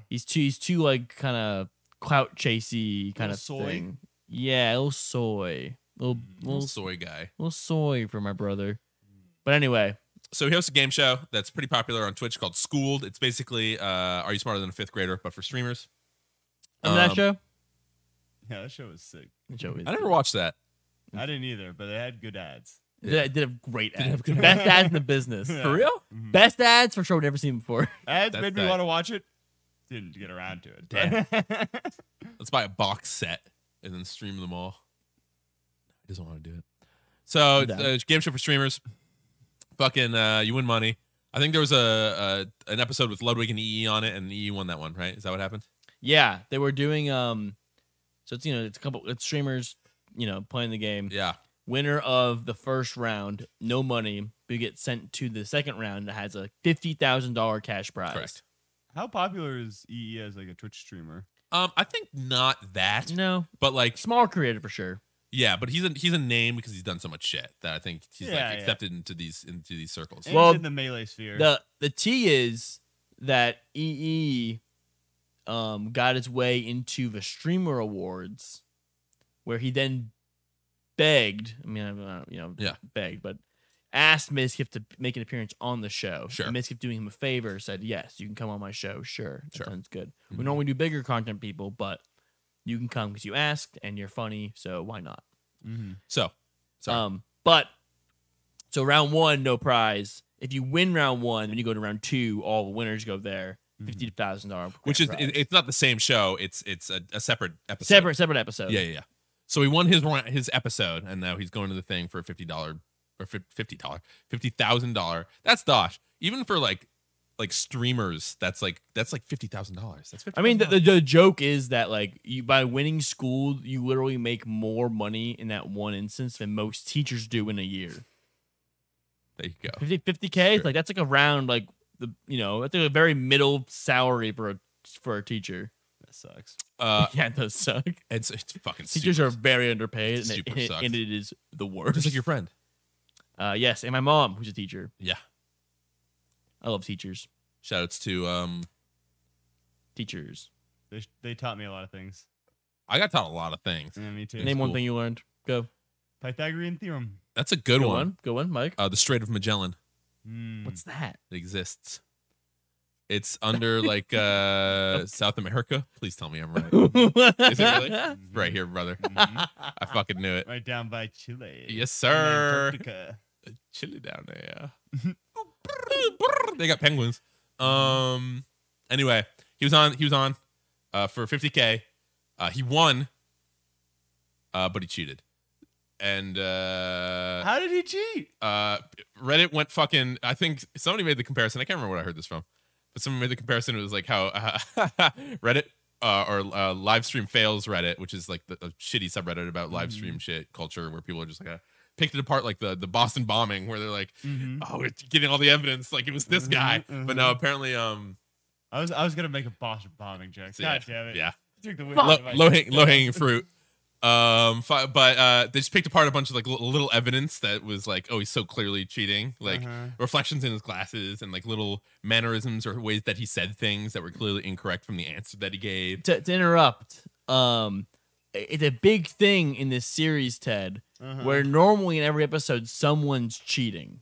He's too like kind of clout chasey kind of thing. Yeah, a little soy. Little soy guy. Little soy for my brother. But anyway. So he hosts a game show that's pretty popular on Twitch called Schooled. It's basically Are You Smarter Than a Fifth Grader, but for streamers. Remember that show? Yeah, that show was sick. I never watched that. I didn't either, but they had good ads. Yeah, it did have great ads. Best ads in the business. Yeah. For real? Mm-hmm. Best ads for sure. Never seen before. Ads made me want to watch it. Didn't get around to it. Damn. Let's buy a box set and then stream them all. He doesn't want to do it. So game show for streamers. Fucking you win money. I think there was an episode with Ludwig and EE on it, and EE won that one, right? Is that what happened? Yeah, they were doing so it's streamers, playing the game. Yeah. Winner of the first round, no money, but you get sent to the second round that has a $50,000 cash prize. Correct. How popular is EE as like a Twitch streamer? I think not that. No, but like small creator for sure. Yeah, but he's a name because he's done so much shit that I think he's accepted into these circles. And well, in the Melee sphere. The T is that EE got his way into the Streamer Awards, where he then begged. I mean, begged, but asked Mizkif to make an appearance on the show. Sure. And Mizkif, doing him a favor, said, "Yes, you can come on my show. Sure, that sounds good. Mm-hmm. We normally do bigger content people, but." You can come because you asked and you're funny, so why not? Mm-hmm. So round one, no prize. If you win round one, then you go to round two. All the winners go there. $50,000, which is prize. It's not the same show. It's a separate episode. Separate episode. Yeah. So he won his episode, and now he's going to the thing for $50 or $50,000. That's dosh. Even for like streamers, that's like $50,000. That's $50,000. I mean, the joke is that like you by winning school, you literally make more money in that one instance than most teachers do in a year. There you go. 50K, sure. Like that's like around like that's like a very middle salary for a teacher. That sucks. Yeah, it does suck. It's fucking. Teachers are very underpaid, and it is the worst. Just like your friend. Yes, and my mom, who's a teacher. Yeah. I love teachers. Shoutouts to teachers. They taught me a lot of things. I got taught a lot of things. Yeah, me too. Name one thing you learned. Go. Pythagorean theorem. That's a good one. Go on, Mike. The Strait of Magellan. What's that? It exists. It's under like South America. Please tell me I'm right. Is it really? Right here, brother. I fucking knew it. Right down by Chile. Yes, sir. Chile down there. They got penguins. Anyway, he was on for $50K. He won, but he cheated. And how did he cheat? Reddit went fucking. I think somebody made the comparison. I can't remember where I heard this from, but someone made the comparison. It was like how Reddit or live stream fails Reddit, which is like a shitty subreddit about live stream shit culture, where people are just like picked it apart, like the Boston bombing, where they're like, oh, we're getting all the evidence, like it was this guy, but no, apparently, I was gonna make a Boston bombing joke. God damn it! Yeah, low hanging fruit. But they just picked apart a bunch of like little evidence that was like, oh, he's so clearly cheating, like reflections in his glasses and like little mannerisms or ways that he said things that were clearly incorrect from the answer that he gave. To interrupt, it's a big thing in this series, Ted, where normally in every episode someone's cheating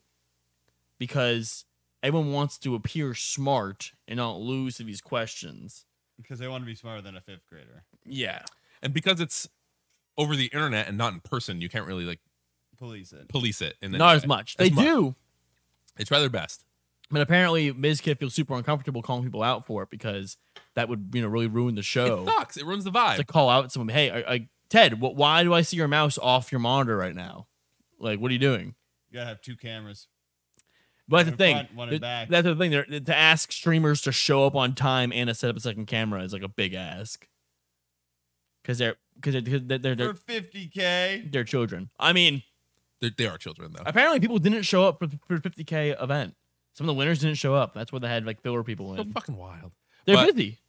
because everyone wants to appear smart and not lose to these questions because they want to be smarter than a fifth grader. Yeah, and because it's over the internet and not in person, you can't really like police it. And not as much. They do. They try their best. But apparently, Mizkif feels super uncomfortable calling people out for it because that would, really ruin the show. It sucks. It ruins the vibe. To call out someone, hey, Ted, why do I see your mouse off your monitor right now? Like, what are you doing? You gotta have two cameras. But that's the thing. Want it back. That's the thing. To ask streamers to show up on time and to set up a second camera is like a big ask. Because they're for $50K. They're children. I mean, they are children though. Apparently, people didn't show up for $50K event. Some of the winners didn't show up. That's where they had like filler people in. So fucking wild. They're busy.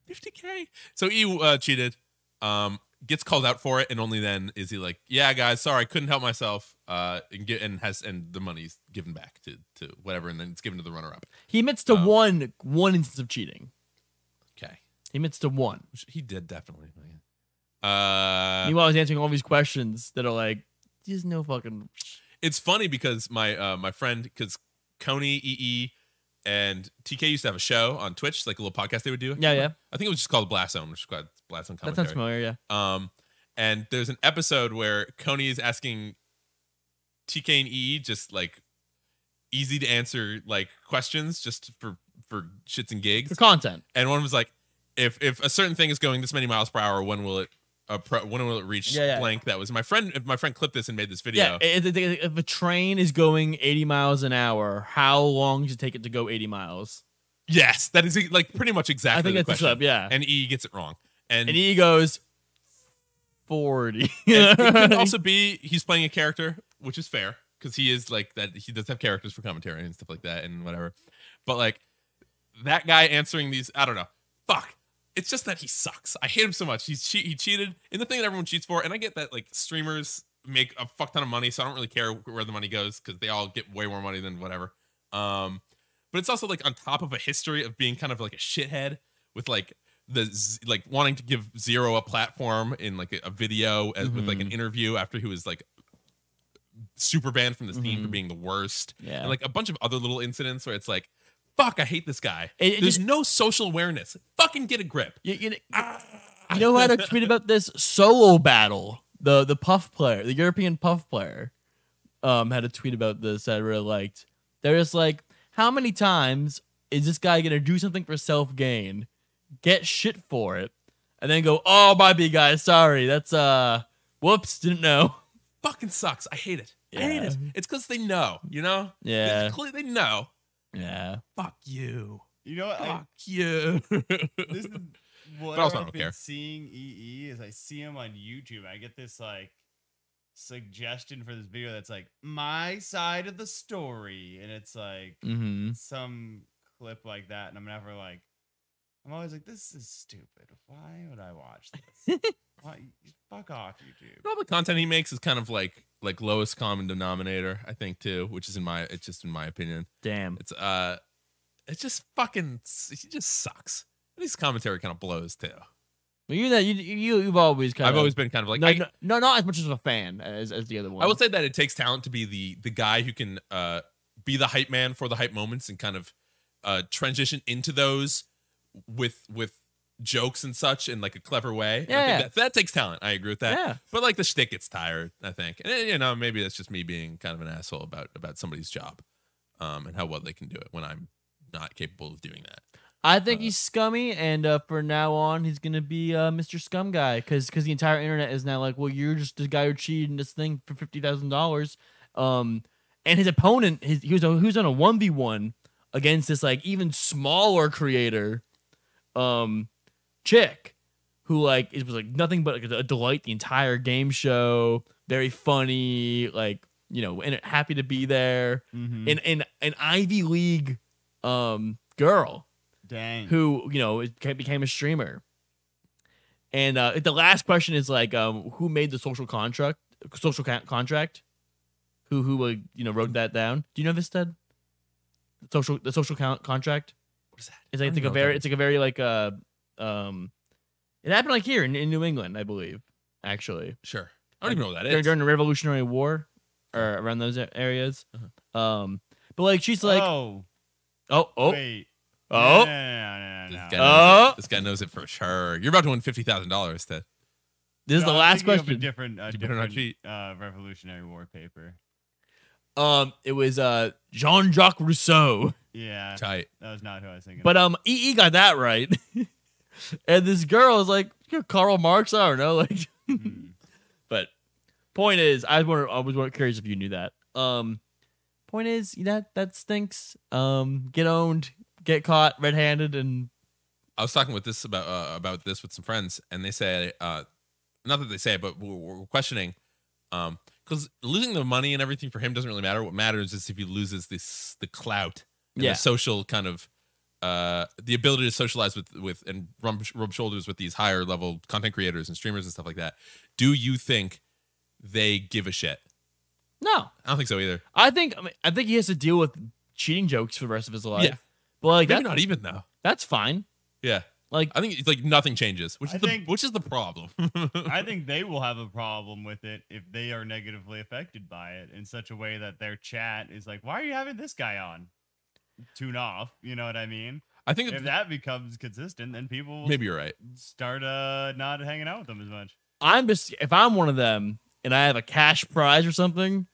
50K. So E cheated. Gets called out for it, and only then is he like, "Yeah, guys, sorry, I couldn't help myself." And the money's given back to whatever, and then it's given to the runner-up. He admits to one instance of cheating. Okay, he admits to one. He did definitely. Meanwhile, he's answering all these questions that are like, "There's no fucking." It's funny because my friend, because Coney, EE, and TK used to have a show on Twitch, like a little podcast they would do. Yeah. I think it was just called Blast Zone, which is called Blast Zone Commentary. That sounds familiar, yeah. And there's an episode where Coney is asking TK and EE just like easy to answer like questions just for shits and gigs. For content. And one was like, if a certain thing is going this many miles per hour, when will it reach blank? That was my friend. If my friend clipped this and made this video. Yeah, if a train is going 80 miles an hour, how long does it take it to go 80 miles? Yes, that is like pretty much exactly. I think the that's question. the clip, yeah. And E gets it wrong, and E goes 40. It could also be he's playing a character, which is fair because he is like that. He does have characters for commentary and stuff like that and whatever. But like that guy answering these, I don't know. Fuck. It's just that he sucks. I hate him so much. He cheated in the thing that everyone cheats for, and I get that like streamers make a fuck ton of money, so I don't really care where the money goes because they all get way more money than whatever. But it's also like on top of a history of being kind of like a shithead with like like wanting to give Zero a platform in like a video with like an interview after he was like super banned from the scene for being the worst. Yeah, and like a bunch of other little incidents where it's like, fuck, I hate this guy. There's no social awareness. Fucking get a grip. You know who had a tweet about this? Solo Battle. The Puff player, the European Puff player, had a tweet about this that I really liked. They're just like, how many times is this guy gonna do something for self-gain, get shit for it, and then go, oh, my big guy, sorry, that's whoops, didn't know. Fucking sucks. I hate it. Yeah. I hate it. It's because they know, you know? Yeah. They know. Yeah. Fuck you. You know what? Fuck you. This is what But also I I've don't been care. seeing EE is I see him on YouTube. I get this like suggestion for this video that's like my side of the story, and it's like some clip like that, and I'm never like, I'm always like, this is stupid. Why would I watch this? Why? Fuck off, YouTube. All the content he makes is kind of like lowest common denominator, I think too, which is it's just in my opinion. Damn. It's just fucking. He just sucks. And his commentary kind of blows too. Well, you've always kind of. I've always been kind of like no, not as much as a fan as the other one. I will say that it takes talent to be the guy who can be the hype man for the hype moments and kind of transition into those with jokes and such in like a clever way. Yeah, I think that takes talent. I agree with that. Yeah. But like the shtick gets tired, I think. And you know, maybe that's just me being kind of an asshole about somebody's job, and how well they can do it when I'm not capable of doing that. I think he's scummy, and for now on, he's gonna be Mr. Scum Guy, because the entire internet is now like, well, you're just the guy who cheated in this thing for $50,000. And his opponent, he was on a 1v1 against this like even smaller creator, chick, who like it was like nothing but like a delight the entire game show, very funny, like, you know, and happy to be there, and an Ivy League girl. Dang. Who, you know, became a streamer. And the last question is like, who made the social contract? Who you know, wrote that down? Do you know this, Ted? The social contract. What is that? It's like a very like it happened like here in New England, I believe. Actually, Sure. I don't even know what that is. During the Revolutionary War, or around those areas. But like she's like, wait. Oh, No. This guy knows it for sure. You're about to win $50,000, Ted. This is the last question. A different cheat. Revolutionary War paper. It was Jean-Jacques Rousseau. Yeah, Tight. that was not who I was thinking. But EE got that right. And this girl is like, Karl Marx. I don't know, like. But point is, I was curious if you knew that. point is that stinks. Get owned, get caught red-handed, and I was talking with this about this with some friends, and they say, not that they say it, but we're questioning, because losing the money and everything for him doesn't really matter. What matters is if he loses the clout and the social kind of the ability to socialize with and rub shoulders with these higher level content creators and streamers and stuff like that. Do you think they give a shit? No, I don't think so either. I think he has to deal with cheating jokes for the rest of his life. Yeah, but like maybe not even though. That's fine. Yeah, like I think it's like nothing changes, which is the problem. I think they will have a problem with it if they are negatively affected by it in such a way that their chat is like, "Why are you having this guy on?" Tune off. You know what I mean? I think if that becomes consistent, then people will maybe you're right. Start not hanging out with them as much. If I'm one of them and I have a cash prize or something,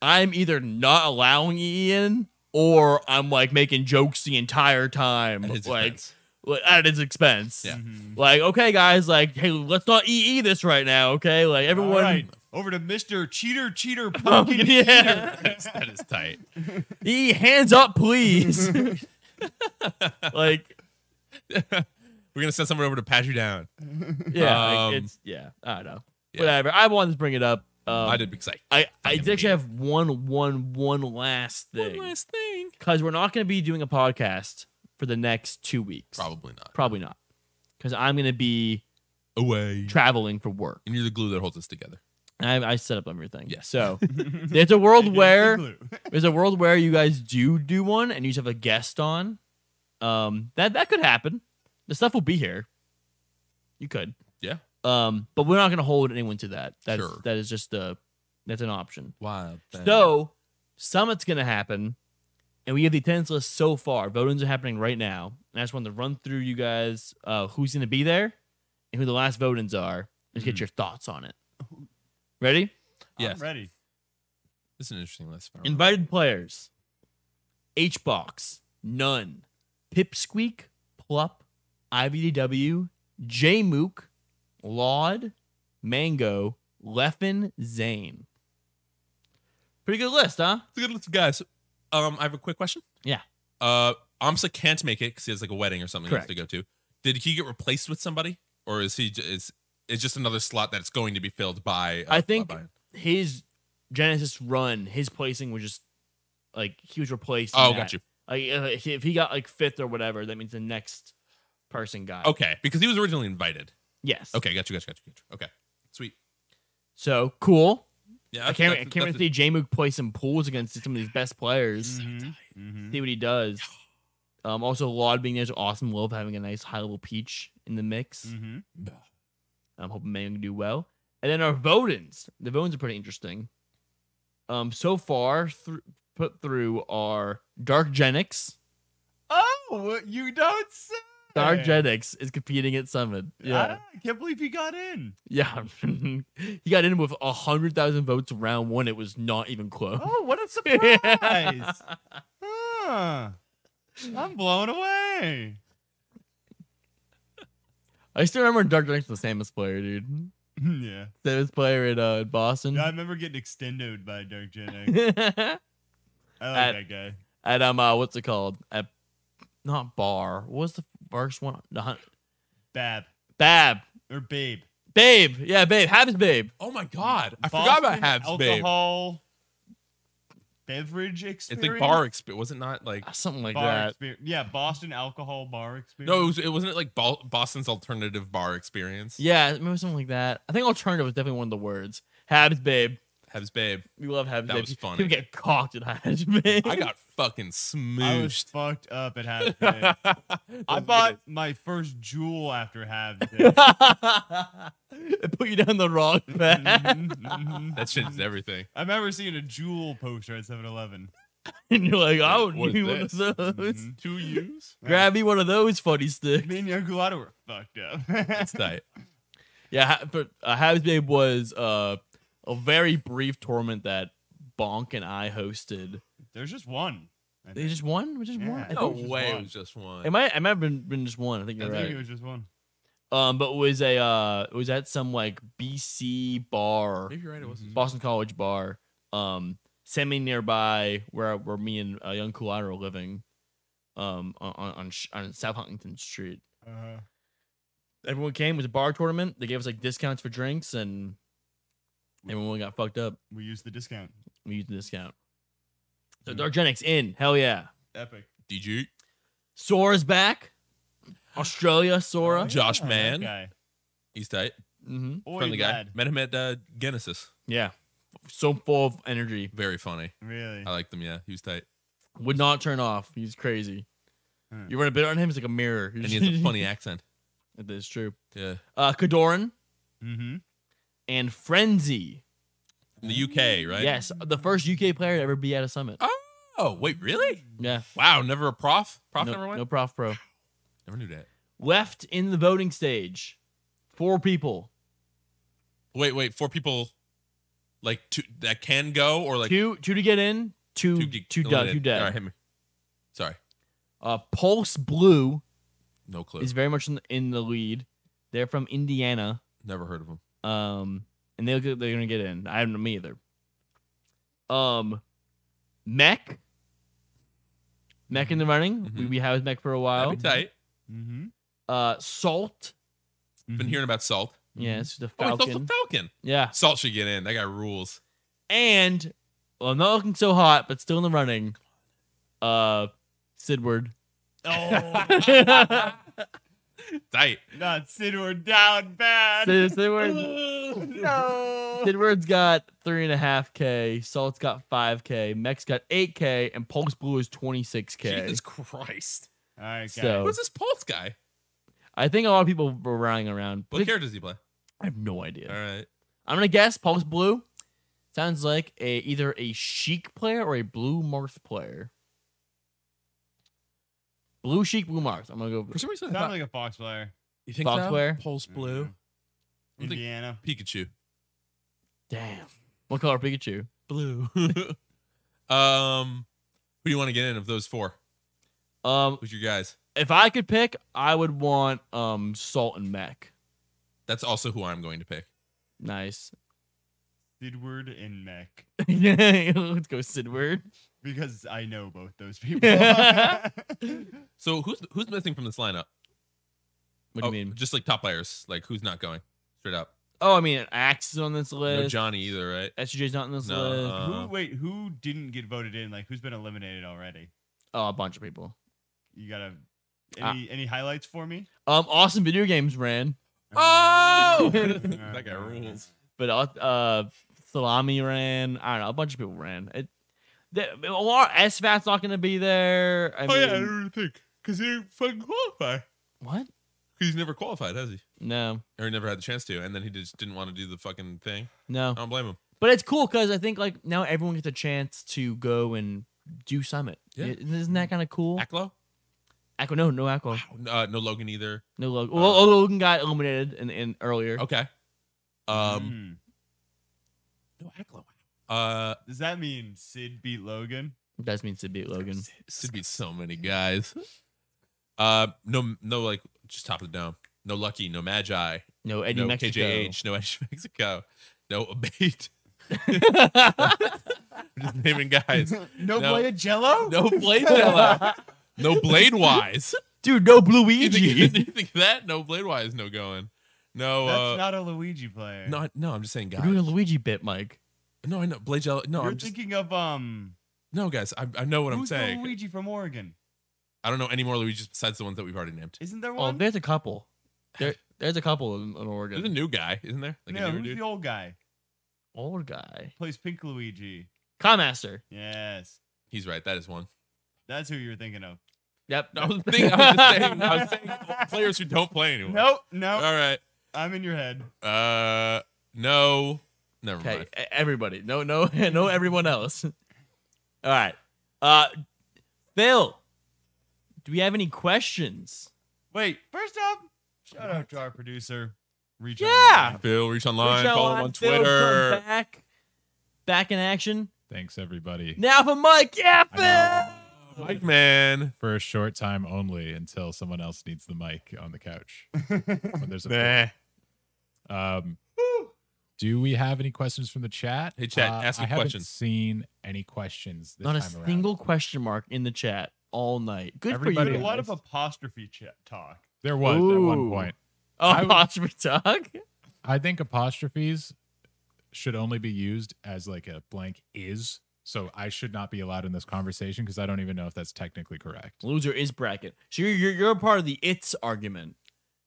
I'm either not allowing Ian or I'm like making jokes the entire time, at his expense. Yeah. Like, okay, guys, like, hey, let's not EE this right now, okay? Like, everyone. All right. Over to Mr. Cheater Pumpkin. Yeah. That is tight. EE, hands up, please. Like, we're going to send someone over to pat you down. Yeah. I don't know. Yeah. Whatever. I wanted to bring it up. I did because I did actually have one last thing. One last thing. Because we're not going to be doing a podcast for the next 2 weeks. Probably not. Because I'm going to be away traveling for work. And you're the glue that holds us together. I set up everything. Yeah. So there's a world where you guys do one and you just have a guest on. That could happen. The stuff will be here. You could. Yeah. But we're not going to hold anyone to that. Sure. That is just that's an option. Wild. So Summit's going to happen. And we have the attendance list so far. Votings are happening right now. And I just wanted to run through you guys who's going to be there and who the last votings are. Just get your thoughts on it. Ready? Yes. I'm ready. This is an interesting list. Invited players. H-Box. None. Pipsqueak. Plup. IVDW. J-Mook. Laud. Mango. Leffen. Zane. Pretty good list, huh? It's a good list of guys. I have a quick question. Yeah. Amsa can't make it because he has like a wedding or something he has Correct. to go to. Did he get replaced with somebody, or is it's just another slot that's going to be filled by? I think his Genesis run, his placing was just like he was replaced. Oh, got you. Like if he got like fifth or whatever, that means the next person got. Okay, because he was originally invited. Yes. Okay, got you. Okay, sweet. So cool. Yeah, I can't wait to see J-Mook play some pools against some of these best players. See what he does. Also, Laud being there is awesome. Love having a nice high-level peach in the mix. I'm hoping Mango can do well. And then our votings. The votings are pretty interesting. So far, put through are Dark Genix. Oh, you don't say. Dark Genix is competing at Summit. Yeah, I can't believe he got in. Yeah, he got in with 100,000 votes round one. It was not even close. Oh, what a surprise! I'm blown away. I still remember Dark Genix was the Samus player, dude. Yeah, Samus player in Boston. Yeah, I remember getting extended by Dark Genix. I like that guy. At what's it called? At not bar. What was the first one? Bab. Or Babe. Babe. Yeah, Babe. Habs Babe. Oh my god. I Boston forgot about Habs Babe. Alcohol beverage experience. It's like bar experience. Was it not like something like bar that? Yeah, Boston alcohol bar experience. No, it wasn't like Boston's alternative bar experience. Yeah, maybe something like that. I think alternative was definitely one of the words. Habs Babe. Habs Babe. We love Habs Babe. That was funny. People get cocked at Habs Babe. I got fucking smooshed. I was fucked up at Habs Babe. I bought my first Jewel after Habs Babe. It put you down the wrong path. That shit's everything. I remember seeing a Jewel poster at 7-Eleven. And you're like, I would What need is one of this? those. 2 years? Grab me one of those funny sticks. Me and Yokulata were fucked up. That's tight. Yeah, but Habs Babe was a very brief tournament that Bonk and I hosted. There's just one. They just won? Just Yeah, one? I No think it was way just it one. was just one. It might have been just one. I think you're I right. think it was just one. But it was at some like BC bar, Maybe you're right. It wasn't. Boston College bar. semi nearby where me and young Kulana are living, on South Huntington Street. Everyone came. It was a bar tournament. They gave us like discounts for drinks, and everyone got fucked up. We used the discount. So Dargenics in. Hell yeah. Epic. DG. Sora's back. Australia, Sora. Josh that Mann. guy. He's tight. Mm-hmm. Friendly guy. Met him at Genesis. Yeah. So full of energy. Very funny. Really? I liked him, yeah. He was tight. Would not turn off. He's crazy. You run a bit on him, he's like a mirror. And he has a funny accent. That is true. Yeah. Kadoran. Mm-hmm. And Frenzy. In the UK, right? Yes. The first UK player to ever be at a summit. Oh, wait, really? Yeah. Wow, never a prof? Prof no, never went? No prof pro. Never knew that. Left in the voting stage. 4 people. Wait, 4 people like 2 that can go or like two to get in, two dead. All right, hit me. Sorry. Pulse Blue No clue. is very much in the lead. They're from Indiana. Never heard of them. And they're gonna get in. I don't know me either. Mech in the running. Mm-hmm. We had Mech for a while. That'd be tight. Mm-hmm. Salt. Been hearing about Salt. Yeah, it's the Oh, Falcon. it's also Falcon. Yeah. Salt should get in. That guy rules. And well, not looking so hot, but still in the running. Sidward. Oh, Tight. not Sidward down bad. Sidward. No. Sidward's got 3.5K. Salt's got 5K. Mech's got 8K, and Pulse Blue is 26K. Jesus Christ. All right, guys. So- Who's this Pulse guy? I think a lot of people were running around. What character does he play? I have no idea. All right. I'm gonna guess Pulse Blue sounds like either a Sheik player or a Blue Marth player. Blue Sheik, Blue Marth. I'm gonna go For some reason, I Sounds thought, like a Fox player. you think Fox so? player? Pulse Blue. I think Indiana. Pikachu. Damn. What color Pikachu? Blue. Who do you want to get in of those 4? Who's your guys? If I could pick, I would want Salt and Mech. That's also who I'm going to pick. Nice. Sidward and Mech. Let's go Sidward. Because I know both those people. So who's missing from this lineup? What do you mean? Just like top players. Like who's not going? Straight up. Oh, I mean, Axe is on this No list. Johnny either, right? SGJ's not on this No, list. Who didn't get voted in? Like, who's been eliminated already? Oh, a bunch of people. You gotta any highlights for me? Awesome Video Games ran. Oh! That guy rules. But Salami ran. I don't know. A bunch of people ran. A lot SVAT's not going to be there. I I don't think. Because he didn't fucking qualify. What? Because he's never qualified, has he? No. Or he never had the chance to. And then he just didn't want to do the fucking thing. No. I don't blame him. But it's cool because I think like now everyone gets a chance to go and do Summit. Yeah. Isn't that kind of cool? Aklo? Akko, no Akko. No Logan either. No Logan. Well, Logan got eliminated in earlier. Okay. No Aklo. Does that mean Sid beat Logan? It does mean Sid beat Logan. Sid beat so many guys. No, like just top of the dome. No Lucky, no Magi, No Eddie no Mexico. KJH, no Eddie Mexico, no Abate. Just naming guys. No Blade Jello? No Blade Jello. No Blade Wise. Dude, no You Bluigi. think of that? No Blade Wise, no going. No, That's not a Luigi player. no, I'm just saying, guys. We're doing a Luigi bit, Mike. No, I know Blade Jello. No, You're I'm just thinking of no, guys. I know what I'm who's saying. the Luigi from Oregon? I don't know any more Luigi's besides the ones that we've already named. Isn't there Oh, one? there's a couple. There's a couple in Oregon. There's a new guy, isn't there? Like no, a newer who's dude. the old guy? Old guy. Plays Pink Luigi. Comaster. Yes. He's right. That is one. That's who you're thinking of. Yep. I was just saying players who don't play anymore. Nope. No. All right. I'm in your head. No. Never Okay, mind. everybody. No, everyone else. All right. Phil, do we have any questions? Wait, first off, shout out to our producer. Reach Yeah. Online. Phil, reach online. Reach Follow out him on Phil, Twitter. come back in action. Thanks, everybody. Now for Mike. Yeah, Phil. Mike, man. For a short time only until someone else needs the mic on the couch. When there's a Do we have any questions from the chat? Hey, chat, ask me I haven't questions. seen any questions this Not a time around. single question mark in the chat all night. Good Everybody for A you. lot guys. of apostrophe talk. There was at one Ooh. point. Oh, I would- apostrophe talk. I think apostrophes should only be used as like a blank is. So I should not be allowed in this conversation because I don't even know if that's technically correct. Loser is bracket. So you're a part of the it's argument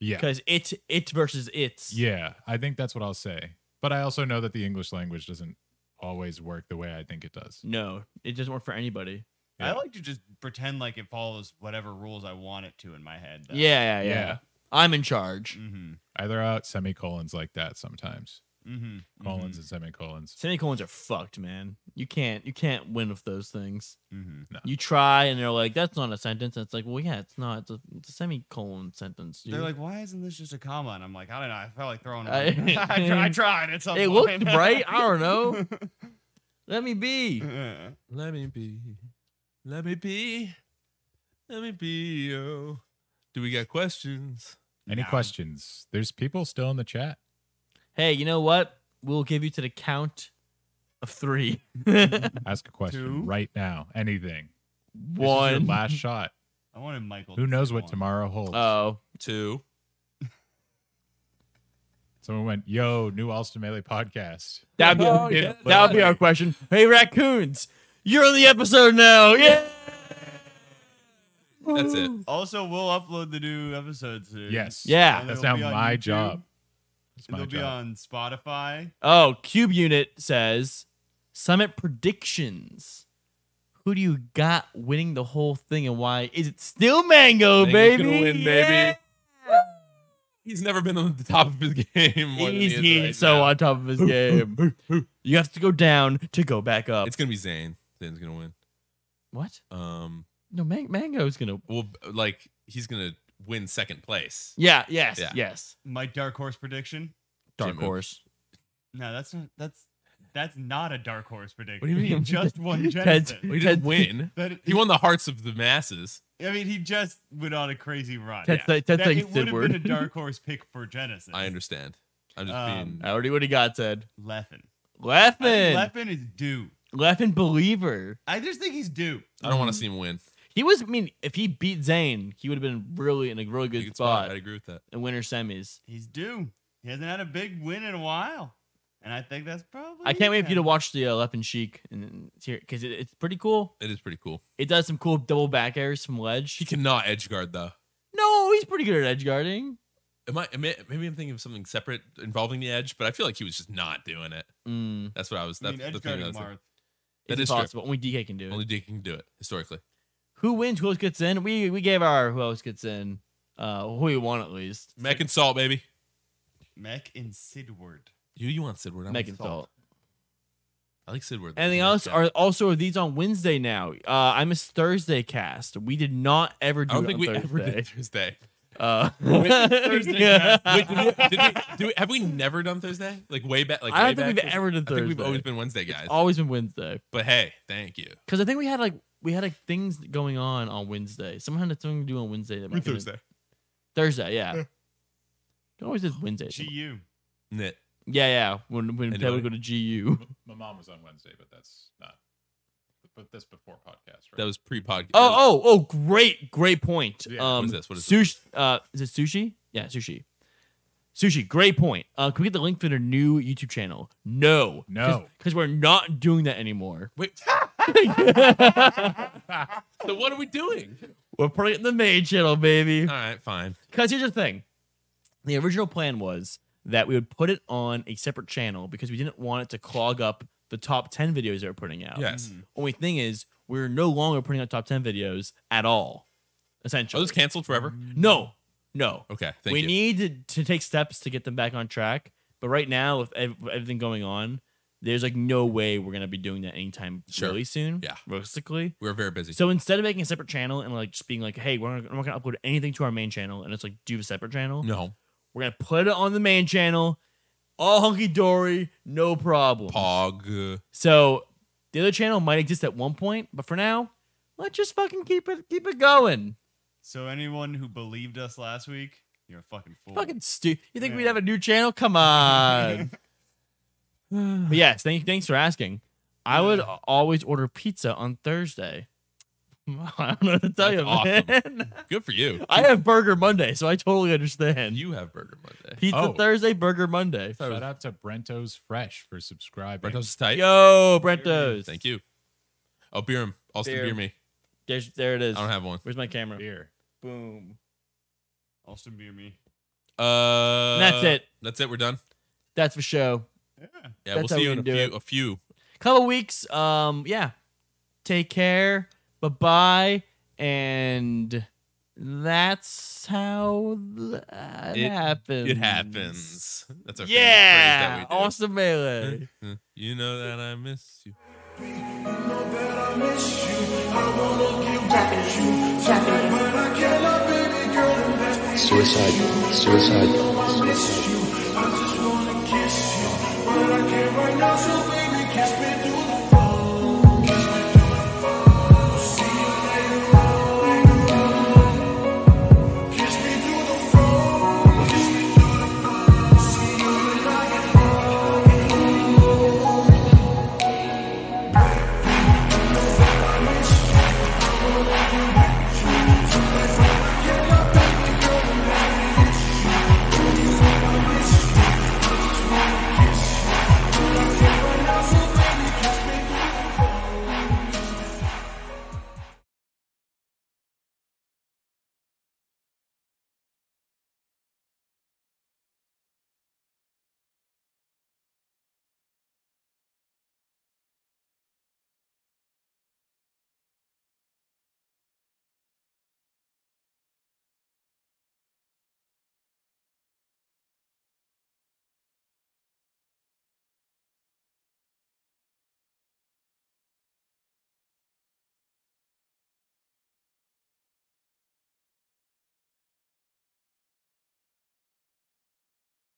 Yeah. because it versus it's. Yeah. I think that's what I'll say. But I also know that the English language doesn't always work the way I think it does. No, it doesn't work for anybody. Yeah. I like to just pretend like it follows whatever rules I want it to in my head. Yeah. I'm in charge. Mm-hmm. I throw out semicolons like that sometimes. Mm-hmm. Colons and semicolons. Semicolons are fucked, man. You can't win with those things. Mm-hmm. You try and they're like, that's not a sentence. And it's like, well, yeah, it's not. It's a semicolon sentence. Dude. They're like, why isn't this just a comma? And I'm like, I don't know. I felt like throwing I- it. I tried at some it point. looked right. I don't know. Let me be. Let me be. Let me be. Let me be. Oh. Do we got questions? Any No. questions? There's people still in the chat. Hey, you know what? We'll give you to the count of 3. Ask a question Two. right now. Anything. This is your One. last shot. I wanted Michael. Who to knows say what one. tomorrow holds? Oh, 2. Someone went, yo, new Allston Melee podcast. that'd be, Oh, yeah, that would be our question. Hey, raccoons, you're on the episode now. Yeah. That's it. Also, we'll upload the new episodes soon. Yes. Yeah. And That's it'll now be on my YouTube. job. It's my It'll be job. on Spotify. Oh, Cube Unit says Summit predictions. Who do you got winning the whole thing and why? Is it still Mango, Mango's baby? gonna win, baby. He's never been on the top of his game. More than he is He's right so now. on top of his game. You have to go down to go back up. It's gonna be Zane. Zane's gonna win. What? No, Mango's gonna. Well, like he's gonna win second place. Yeah. Yes. Yeah. Yes. My dark horse prediction. Dark Jimmy. horse. No, that's not a dark horse prediction. What do you mean? He just won Ted- Genesis. Well, he didn't win. He won the hearts of the masses. I mean, he just went on a crazy run. That's Yeah. like That- it would have Sidward. been a dark horse pick for Genesis. I understand. I'm just being. I already what he got said. Leffen. Leffen. Leffen is due. Leffen believer. I just think he's due. I don't want to see him win. He was. I mean, if he beat Zayn, he would have been really in a really good spot I agree with that. in winter semis. He's due. He hasn't had a big win in a while, and I think that's probably. I can't wait for you to watch the Leffen Sheik and here because it's pretty cool. It is pretty cool. It does some cool double back airs from ledge. He cannot edge guard though. No, he's pretty good at edge guarding. Maybe I'm thinking of something separate involving the edge, but I feel like he was just not doing it. Mm, That's what I was. I That's mean, the edge thing. guarding That Marth. it's is true. impossible. Only DK can do it. Only Dick can do it historically. Who wins? Who else gets in? We gave our who else gets in. Who we won at least. Mech and Salt, baby. Mech and Sidward. You want Sidward? I Meg want and Salt. I like Sidward. Anything else? Are these on Wednesday now? I missed Thursday cast. We did not ever do I don't it think on we Thursday. ever did Thursday. Yeah. Wait, have we never done Thursday? Like way back? Like I way don't think back? we've ever done I think we've Thursday. always been Wednesday guys. It's always been Wednesday. But hey, thank you. Because I think we had things going on Wednesday. Someone had something to do on Wednesday. That might have been- Thursday, yeah. Always did Wednesday. GU. Knit. Yeah. When Anybody? Ted would go to GU. My mom was on Wednesday, but that's not. But that's before podcast, right? That was pre-podcast. Oh! Great point. Yeah, what is this? What is sushi? Is it sushi? Yeah, sushi. Sushi. Great point. Can we get the link for their new YouTube channel? No. Because we're not doing that anymore. Wait. So what are we doing? We're putting it in the main channel, baby. All right, fine. Because here's the thing. The original plan was that we would put it on a separate channel because we didn't want it to clog up the top 10 videos that we're putting out. Yes. Only thing is, we're no longer putting out top 10 videos at all, Are essentially. those canceled forever? No. Okay, thank We you. need to take steps to get them back on track. But right now, with everything going on, there's like no way we're going to be doing that anytime Sure. really soon. Yeah. Realistically. We're very busy. So instead of making a separate channel and like just being like, hey, we're not going to upload anything to our main channel and it's like do a separate channel. No. We're going to put it on the main channel. All hunky dory, no problem. Pog. So the other channel might exist at one point, but for now, let's just fucking keep it going. So anyone who believed us last week, you're a fucking fool. Fucking You think we'd have a new channel? Come on. But yes, thanks for asking. I would always order pizza on Thursday. I don't know what to tell you, man. Good for you. I have Burger Monday, so I totally understand. You have Burger Monday. Pizza Thursday, Burger Monday. Shout out to Brento's Fresh for subscribing. Brento's tight. Yo, Brento's. Thank you. Oh, beer him. Allston, beer me. There it is. I don't have one. Where's my camera? Beer. Boom. Allston beer me. That's it. That's it. We're done. That's for show. Yeah, we'll see you in a few. Couple weeks. Yeah. Take care. Bye-bye. And that's how that happens. It happens. That's our phrase that we do. Allston Melee. You know that I miss you. You know that I miss you. I wanna get back at you. But I cannot, baby girl, and that's suicide. I miss you. I just wanna kiss you. But I can't right now, so